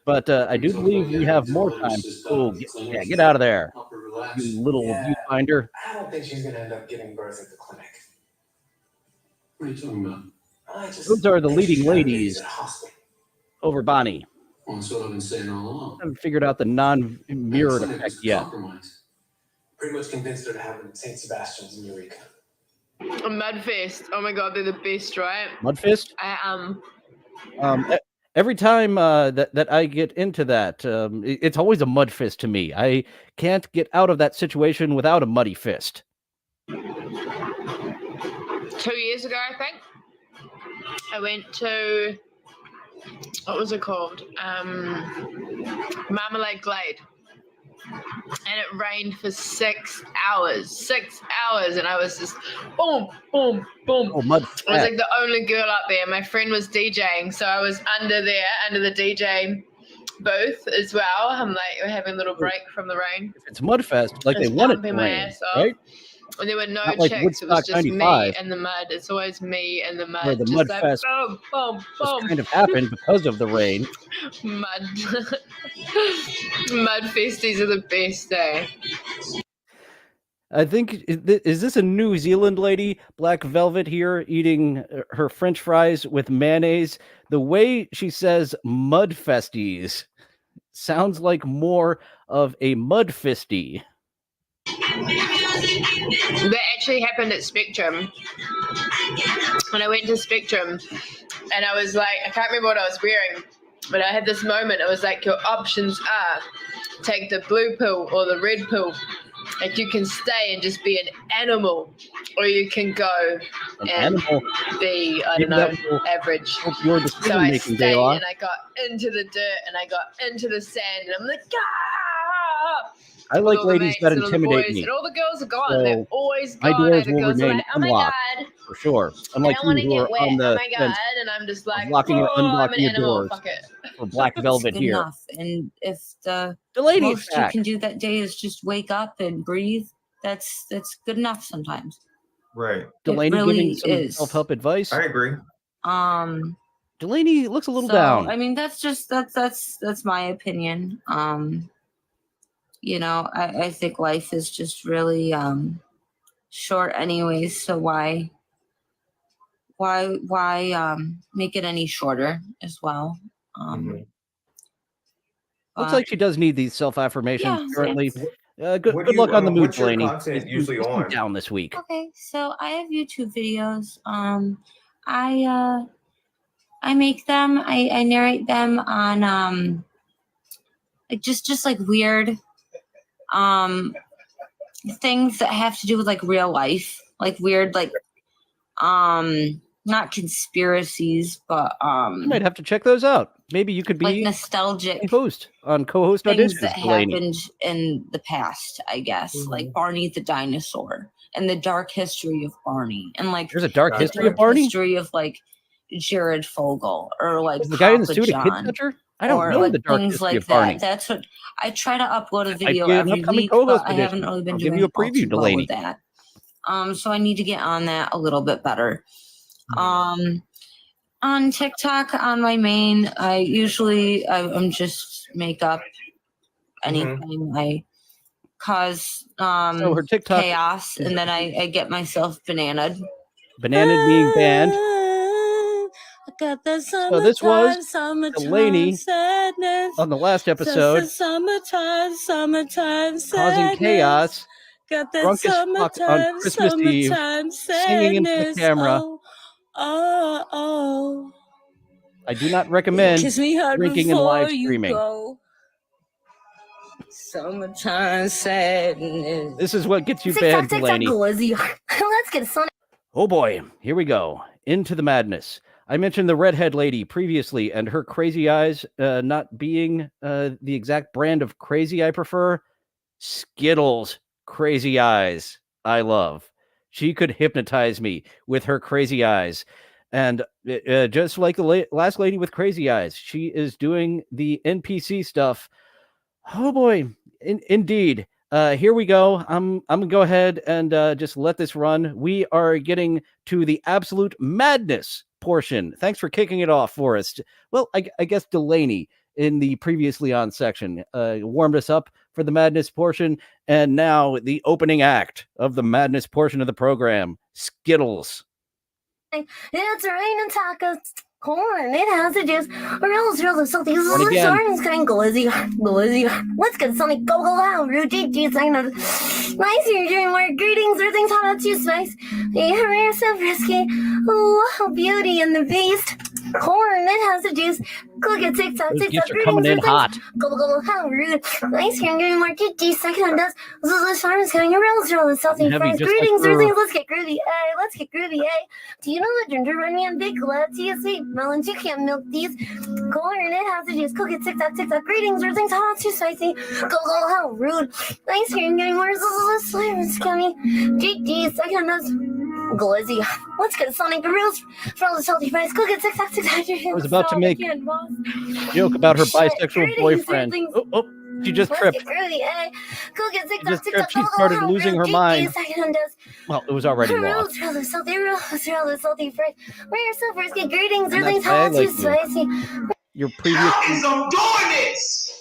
But I do believe we have more time. Oh, get out of there, you little viewfinder. I don't think she's gonna end up giving birth at the clinic. What are you talking about? Those are the leading ladies over Bonnie. Well, that's what I've been saying all along. I haven't figured out the non-mirrored effect yet. Pretty much convinced her to have them at St. Sebastian's in Eureka. A Mudfest. Oh my god, they're the best, right? Mudfist? I Every time that I get into that, it's always a mud fist to me. I can't get out of that situation without a muddy fist. 2 years ago, I think, I went to, what was it called? Marmalade Glade. And it rained for 6 hours. 6 hours. And I was just boom, boom, boom. Oh, mud. I was like the only girl up there. My friend was DJing. So I was under the DJ booth as well. I'm like, we're having a little break from the rain. If it's Mudfest, like they Just want it to pumping my rain, ass off. right? And there were no Not like chicks. It was Woodstock just 95. me and the mud. It's always me and the mud. Where the just mud like, fest boom, boom, Just boom. kind of happened because of the rain. Mud. Mud festies are the best, eh? I think, is this a New Zealand lady, Black Velvet here, eating her French fries with mayonnaise? The way she says mud festies sounds like more of a mud fisty. That actually happened at Spectrum. When I went to Spectrum, and I was like, I can't remember what I was wearing, but I had this moment. It was like, your options are take the blue pill or the red pill. Like, you can stay and just be an animal, or you can go and be, I don't know, average. So I stayed and I got into the dirt and I got into the sand and I'm like, ah! I like All the ladies that mates and all the intimidate boys, me. And all the girls are gone. So They're always my gone. doors And will the girls are remain like, oh my unlocked god. for sure. I Unlike don't want to you who get are wet. on Oh the my god. fence And I'm just like, locking and oh, I'm unlocking an your animal. doors Fuck it. for black velvet good here. enough. And if the Delaney's most back. you can do that day is just wake up and breathe, that's good enough sometimes. Right. Delaney really giving some is. self-help advice. I agree. Delaney looks a little So, down. I mean, that's my opinion. You know, I think life is just really short anyways, so why make it any shorter as well? Looks like she does need these self-affirmations Yeah, currently. it's- Good What do you, luck on the mood, what's your Delaney. content You seem usually on? down this week. Okay, so I have YouTube videos. I make them. I narrate them on like just like weird things that have to do with like real life, like weird like not conspiracies, but You might have to check those out. Maybe you could be like nostalgic host on co-host things auditions, that Delaney. happened in the past, I guess, like Barney the dinosaur and the dark history of Barney, and like There's a dark the history of dark Barney? history of like Jared Fogle or like Is the guy in the Papa suit a kid John, toucher? I don't or, know like, the dark things history like of Barney. that. That's what I try to upload a Might video be an every upcoming week, co-host but I haven't edition. really been I'll give doing you a all preview, too well Delaney. with that. So I need to get on that a little bit better. On TikTok, on my main, I'm just make up anything. I cause So her TikTok chaos, and then I get myself bananaed. Banana being banned. I got the So this was Delaney sadness. on the last episode Summertime causing sadness. chaos, Got that drunk as fuck on Christmas Eve, singing into the camera. Oh. I do not recommend Kiss me hard drinking and before live you streaming. go. Summertime sadness. This is what gets you banned, Delaney. Let's get Sonic. Oh boy, here we go. Into the madness. I mentioned the redhead lady previously and her crazy eyes not being the exact brand of crazy I prefer. Skittles crazy eyes I love. She could hypnotize me with her crazy eyes. And just like the last lady with crazy eyes, she is doing the NPC stuff. Oh boy, indeed. Here we go. I'm gonna go ahead and just let this run. We are getting to the absolute madness portion. Thanks for kicking it off for us. Well, I guess Delaney in the previously on section warmed us up for the madness portion, and now the opening act of the madness portion of the program, Skittles. It's raining tacos. Corn, it has a juice. Rolls, salty. And again. Orange kind glizzy. Let's get Sonic. Go, wow. Rudy, geez, I know. Nice, you're doing more greetings or things hot too spice. Yeah, we're so frisky. Oh, Beauty and the Beast. Corn, it has a juice. Click it, TikTok. Those gifts are coming in hot. Go, how rude. Nice, you're doing more geez, second on dust. This farm is going rolls, salty Heavy, fries. just like Greetings or her. things. Let's get groovy, eh? Do you know the ginger run me and big glad TSC? Melons, you can't milk these. Corn, it has to juice. Cook it, TikTok. Greetings, or things hot, too spicy. Go, how rude. Nice hearing getting worse. This is scummy. GG, second us. Glizzy. Let's get Sonic the reels. For all the salty fries. Cook it, TikTok. I was about to make a joke about her bisexual boyfriend. Oh, she just tripped. She just tripped. She started losing her mind. Well, it was already lost. Salty fries. We're so frisky. Greetings, And or things that's why I hot, too like you. spicy. Your previous. I'm doing this?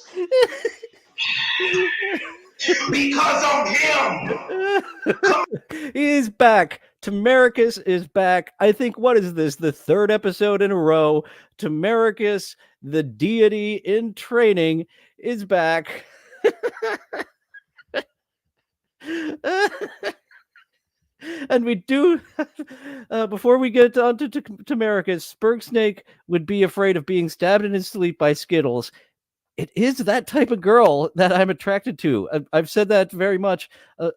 Because of him. He is back. Tamaricus is back. I think, what is this? The third episode in a row. Tamaricus, the deity in training, is back. And we do, before we get on to Tamaricus, Spurgsnake would be afraid of being stabbed in his sleep by Skittles. It is that type of girl that I'm attracted to. I've said that very much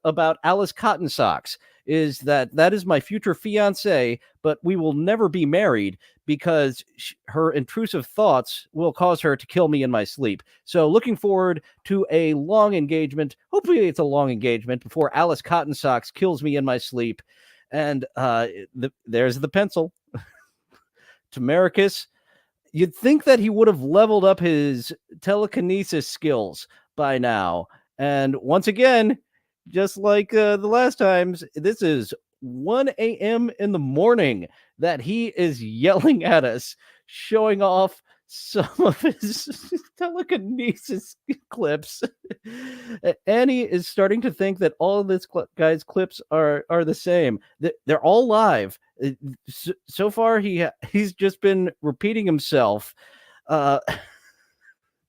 about Alice Cotton Socks. is that is my future fiance, but we will never be married because her intrusive thoughts will cause her to kill me in my sleep. So looking forward to a long engagement. Hopefully it's a long engagement before Alice Cotton Socks kills me in my sleep. And there's the pencil. Tamaricus, you'd think that he would have leveled up his telekinesis skills by now. And once again, just like the last times, this is 1 a.m. in the morning that he is yelling at us, showing off some of his telekinesis clips. Annie is starting to think that all of this guy's clips are the same. They're all live. So far, he's just been repeating himself.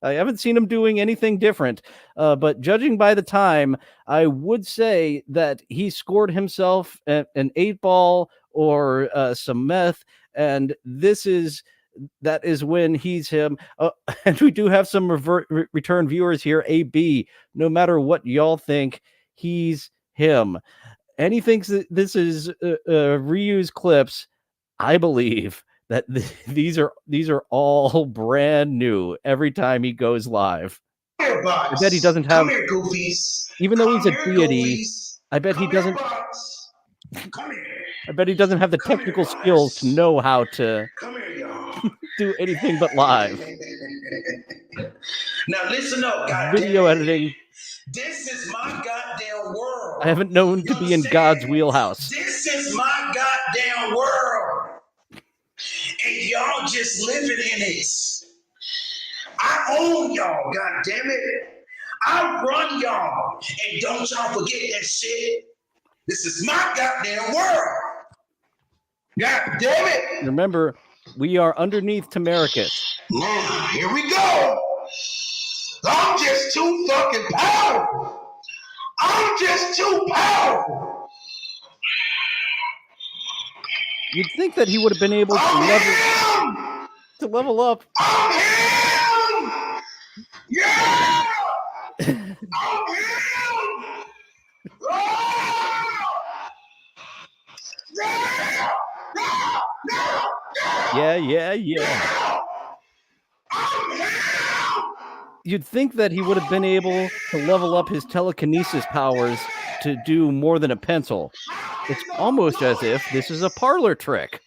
I haven't seen him doing anything different, but judging by the time, I would say that he scored himself an 8-ball or some meth, and that is when he's him. And we do have some return viewers here. AB, no matter what y'all think, he's him. And he thinks that this is reused clips. I believe that these are all brand new every time he goes live. I bet he doesn't have, even though he's a deity, I bet he doesn't have the technical skills to know how to do anything but live. Now listen up, goddamn. Video editing. This is my goddamn world. I haven't known to be in God's wheelhouse. This is my goddamn world. And y'all just living in it. I own y'all, goddammit. I run y'all. And don't y'all forget that shit. This is my goddamn world. God damn it. Remember, we are underneath Tamaricus. Now, here we go. I'm just too fucking powerful. I'm just too powerful. You'd think that he would have been able to level up. I'm him! Yeah! I'm him! Oh! Yeah! Yeah. You'd think that he would have been able to level up his telekinesis powers to do more than a pencil. It's almost as if this is a parlor trick.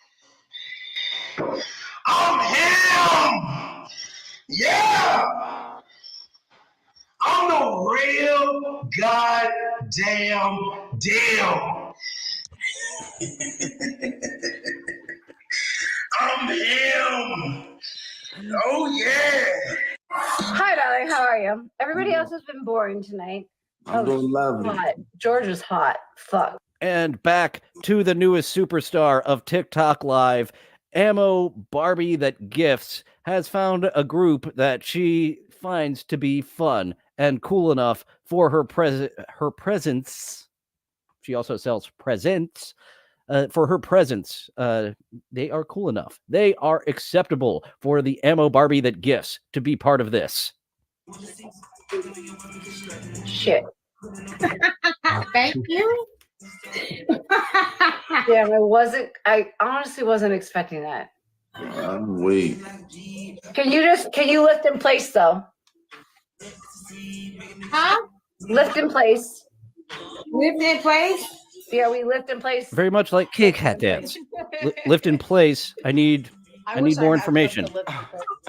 I'm him! Yeah! I'm the real goddamn deal. I'm him! Oh yeah! Hi, darling. How are you? Everybody else has been boring tonight. I'm doing lovely. Hot. George is hot. Fuck. And back to the newest superstar of TikTok Live, Ammo Barbie That Gifts has found a group that she finds to be fun and cool enough for her presence. She also sells presents. For her presence, they are cool enough. They are acceptable for the Ammo Barbie That Gifts to be part of this. Shit. Thank you. Damn, I honestly wasn't expecting that. Wait. Can you lift in place though? Huh? Lift in place. Lift in place? Yeah, we lift in place. Very much like Kit Kat dance. Lift in place. I need more information.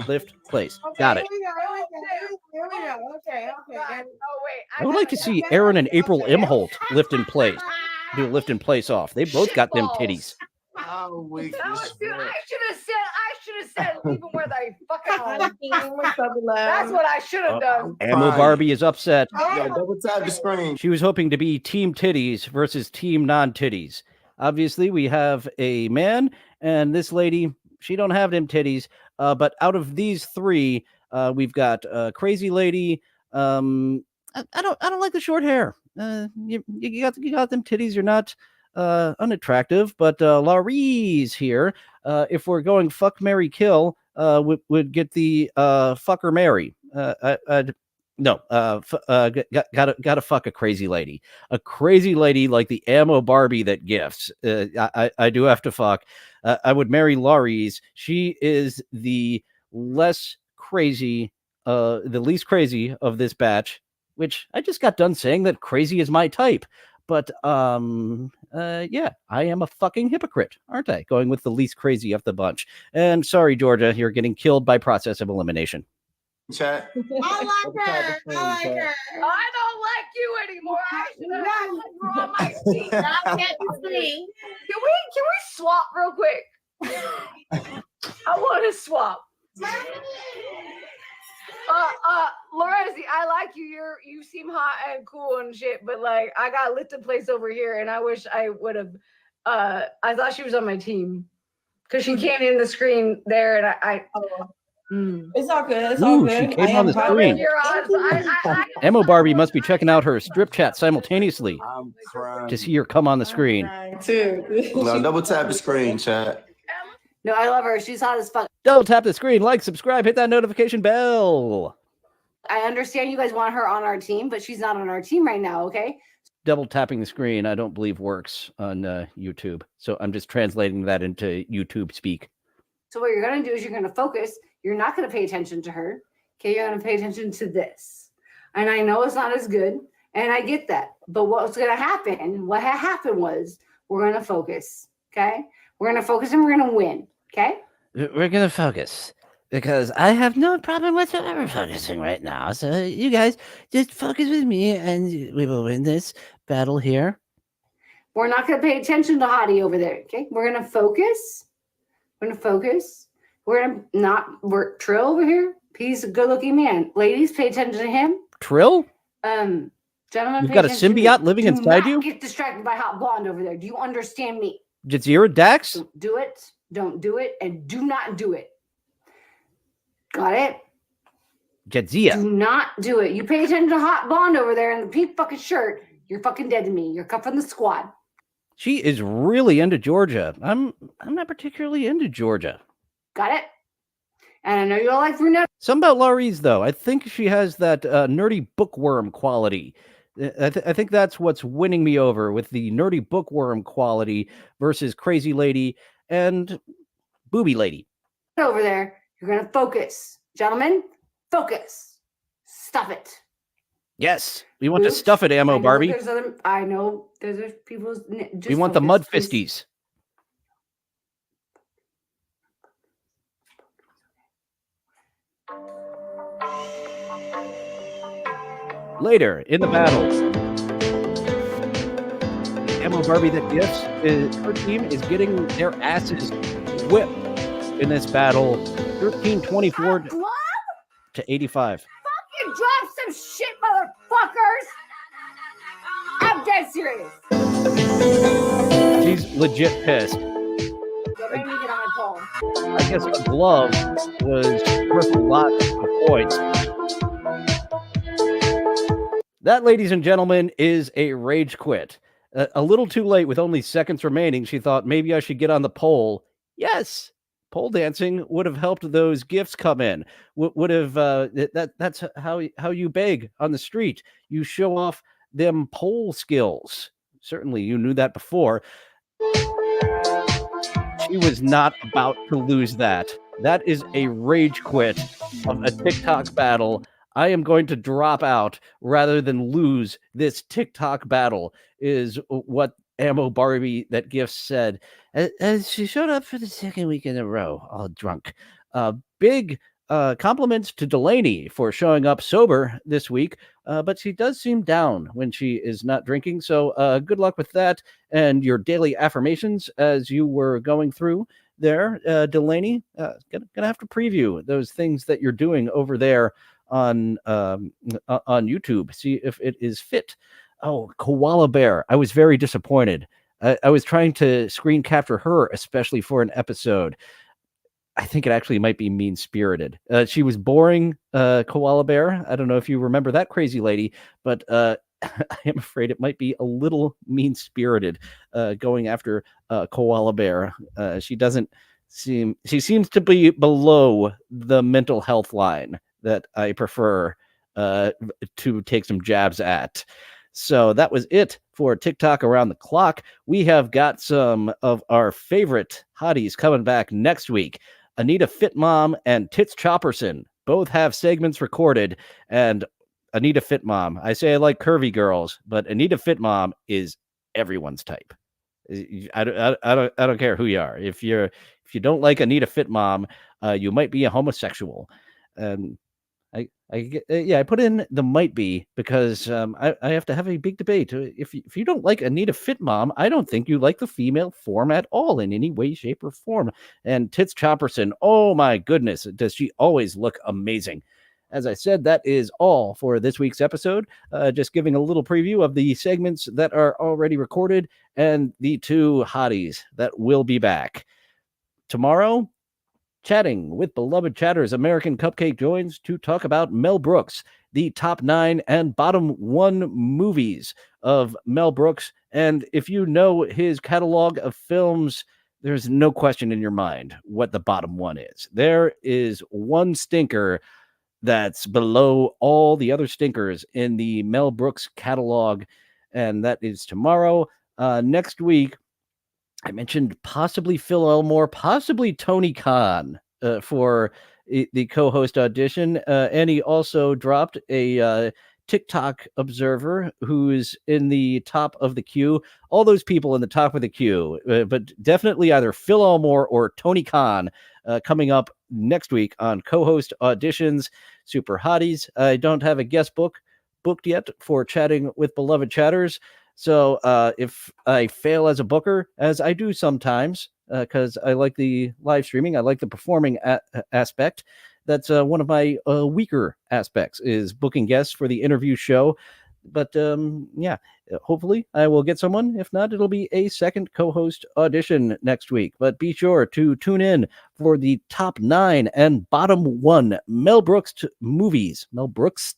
Lift place. Got it. Okay. I would like to see Aaron and April Imholt lift in place. Do a lift in place off. They both got them titties. Oh, wait. I should have said leave them where they fucking are. That's what I should have done. Ammo Barbie is upset. Yeah, double tap the screen. She was hoping to be team titties versus team non-titties. Obviously, we have a man and this lady. She don't have them titties. But out of these three, we've got Crazy Lady. I don't like the short hair. You got them titties. You're not unattractive, but Laurie's here. If we're going fuck, marry, kill, would get the fuck or marry. No, gotta fuck a crazy lady like the Ammo Barbie that gifts. I do have to fuck. I would marry Laurie's. She is the least crazy of this batch, which I just got done saying that crazy is my type. But yeah, I am a fucking hypocrite, aren't I? Going with the least crazy of the bunch. And sorry, Georgia, you're getting killed by process of elimination. Chat. I like her. I don't like you anymore. I should have put you on my seat. Now get to see. Can we swap real quick? I want to swap. Lorenzi, I like you. You seem hot and cool and shit, but like I got lit the place over here, and I wish I would have. I thought she was on my team because she came in the screen there, and I It's all good. It's all good. She came on the screen. Ammo Barbie must be checking out her strip chat simultaneously to see her come on the screen. No, double tap the screen, chat. No, I love her. She's hot as fuck. Double tap the screen, like, subscribe, hit that notification bell. I understand you guys want her on our team, but she's not on our team right now, okay? Double tapping the screen, I don't believe works on YouTube. So I'm just translating that into YouTube speak. So what you're going to do is you're going to focus. You're not going to pay attention to her. Okay, you're going to pay attention to this. And I know it's not as good, and I get that. But what's going to happen, what happened was we're going to focus, okay? We're going to focus and we're going to win, okay? We're going to focus because I have no problem whatsoever focusing right now. So you guys just focus with me and we will win this battle here. We're not going to pay attention to Hottie over there, okay? We're going to focus. We're going to focus. We're Trill over here. He's a good-looking man. Ladies, pay attention to him. Trill? Gentlemen, you've got a symbiote living inside you? Get distracted by Hot Blonde over there. Do you understand me? Jazeera Dax? Don't do it. Don't do it. And do not do it. Got it? Jadzia. Do not do it. You pay attention to Hot Blonde over there in the pink fucking shirt. You're fucking dead to me. You're cut from the squad. She is really into Georgia. I'm not particularly into Georgia. Got it? And I know you all like brunette. Some about Laurie's, though. I think she has that nerdy bookworm quality. I think that's what's winning me over with the nerdy bookworm quality versus crazy lady and booby lady. Over there, you're going to focus. Gentlemen, focus. Stuff it. Yes, we want to stuff it, Ammo Barbie. I know there's people. We want the mud fisties. Later in the battle, Ammo Barbie that gifts, her team is getting their asses whipped in this battle. 13-24 to 85. Fucking drop some shit, motherfuckers! I'm dead serious. She's legit pissed. Don't make me get on my phone. I guess a glove was worth a lot of points. That, ladies and gentlemen, is a rage quit. A little too late with only seconds remaining. She thought maybe I should get on the pole. Yes, pole dancing would have helped those gifts come in. Would have that's how you beg on the street. You show off them pole skills. Certainly, you knew that before. She was not about to lose that. That is a rage quit of a TikTok battle. I am going to drop out rather than lose this TikTok battle, is what Ammo Barbie that gifts said. As she showed up for the second week in a row, all drunk. Big compliments to Delaney for showing up sober this week, but she does seem down when she is not drinking. So good luck with that and your daily affirmations as you were going through there, Delaney. Gonna have to preview those things that you're doing over there on YouTube, see if it is fit. Oh, Koala Bear, I was very disappointed. I was trying to screen capture her, especially for an episode. I think it actually might be mean-spirited. She was boring, Koala Bear. I don't know if you remember that crazy lady, but I am afraid it might be a little mean-spirited going after Koala Bear. She seems to be below the mental health line that I prefer to take some jabs at. So that was it for TikTok Around the Clock. We have got some of our favorite hotties coming back next week. Anita Fitmom and Tits Chopperson both have segments recorded, and Anita Fitmom, I say I like curvy girls, but Anita Fitmom is everyone's type. I don't care who you are. If you don't like Anita Fitmom, you might be a homosexual. I put in the might be because I have to have a big debate. If you don't like Anita Fitmom, I don't think you like the female form at all in any way, shape, or form. And Tits Chopperson, oh my goodness, does she always look amazing. As I said, that is all for this week's episode. Just giving a little preview of the segments that are already recorded and the two hotties that will be back. Tomorrow, chatting with beloved chatters, American Cupcake joins to talk about Mel Brooks, the top 9 and bottom 1 movies of Mel Brooks. And if you know his catalog of films, there's no question in your mind what the bottom 1 is. There is one stinker that's below all the other stinkers in the Mel Brooks catalog, and that is tomorrow. Next week, I mentioned possibly Phil Elmore, possibly Tony Khan for the co-host audition. And he also dropped a TikTok observer who's in the top of the queue. All those people in the top of the queue, but definitely either Phil Elmore or Tony Khan coming up next week on co-host auditions. Super hotties. I don't have a guest booked yet for chatting with beloved chatters. So if I fail as a booker, as I do sometimes, because I like the live streaming, I like the performing aspect. That's one of my weaker aspects, is booking guests for the interview show. But yeah, hopefully I will get someone. If not, it'll be a second co-host audition next week. But be sure to tune in for the top 9 and bottom 1 Mel Brooks movies. Mel Brooks.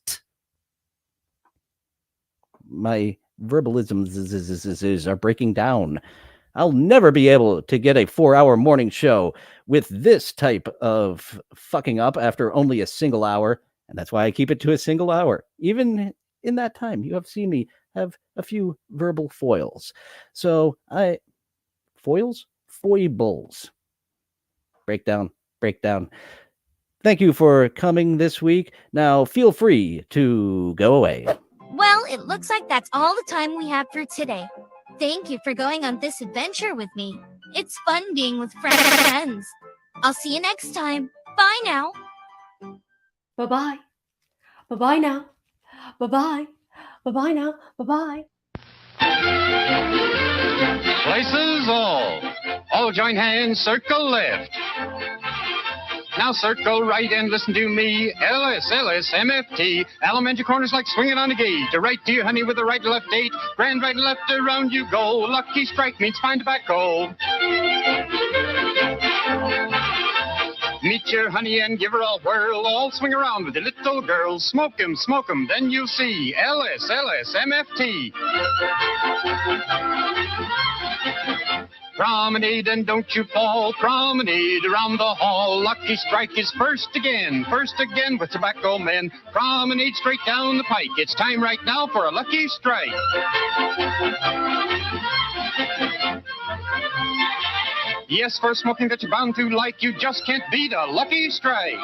My verbalisms are breaking down. I'll never be able to get a 4-hour morning show with this type of fucking up after only a single hour. And that's why I keep it to a single hour. Even in that time, you have seen me have a few verbal foils. So foibles. Breakdown. Thank you for coming this week. Now feel free to go away. Well, it looks like that's all the time we have for today. Thank you for going on this adventure with me. It's fun being with friends. I'll see you next time. Bye now. Bye-bye. Bye-bye now. Bye-bye. Bye-bye now. Bye-bye. Places all join hands, circle left. Now circle right and listen to me. LSMFT. Elementary corners like swinging on a gate. To right, dear honey, with the right to left date. Grand right and left, around you go. Lucky strike means fine tobacco. Meet your honey and give her a whirl. All swing around with the little girls. Smoke 'em, then you'll see. LSMFT. Promenade and don't you fall. Promenade around the hall. Lucky strike is first again with tobacco men. Promenade straight down the pike. It's time right now for a lucky strike. Yes, for smoking that you're bound to like, you just can't beat a lucky strike.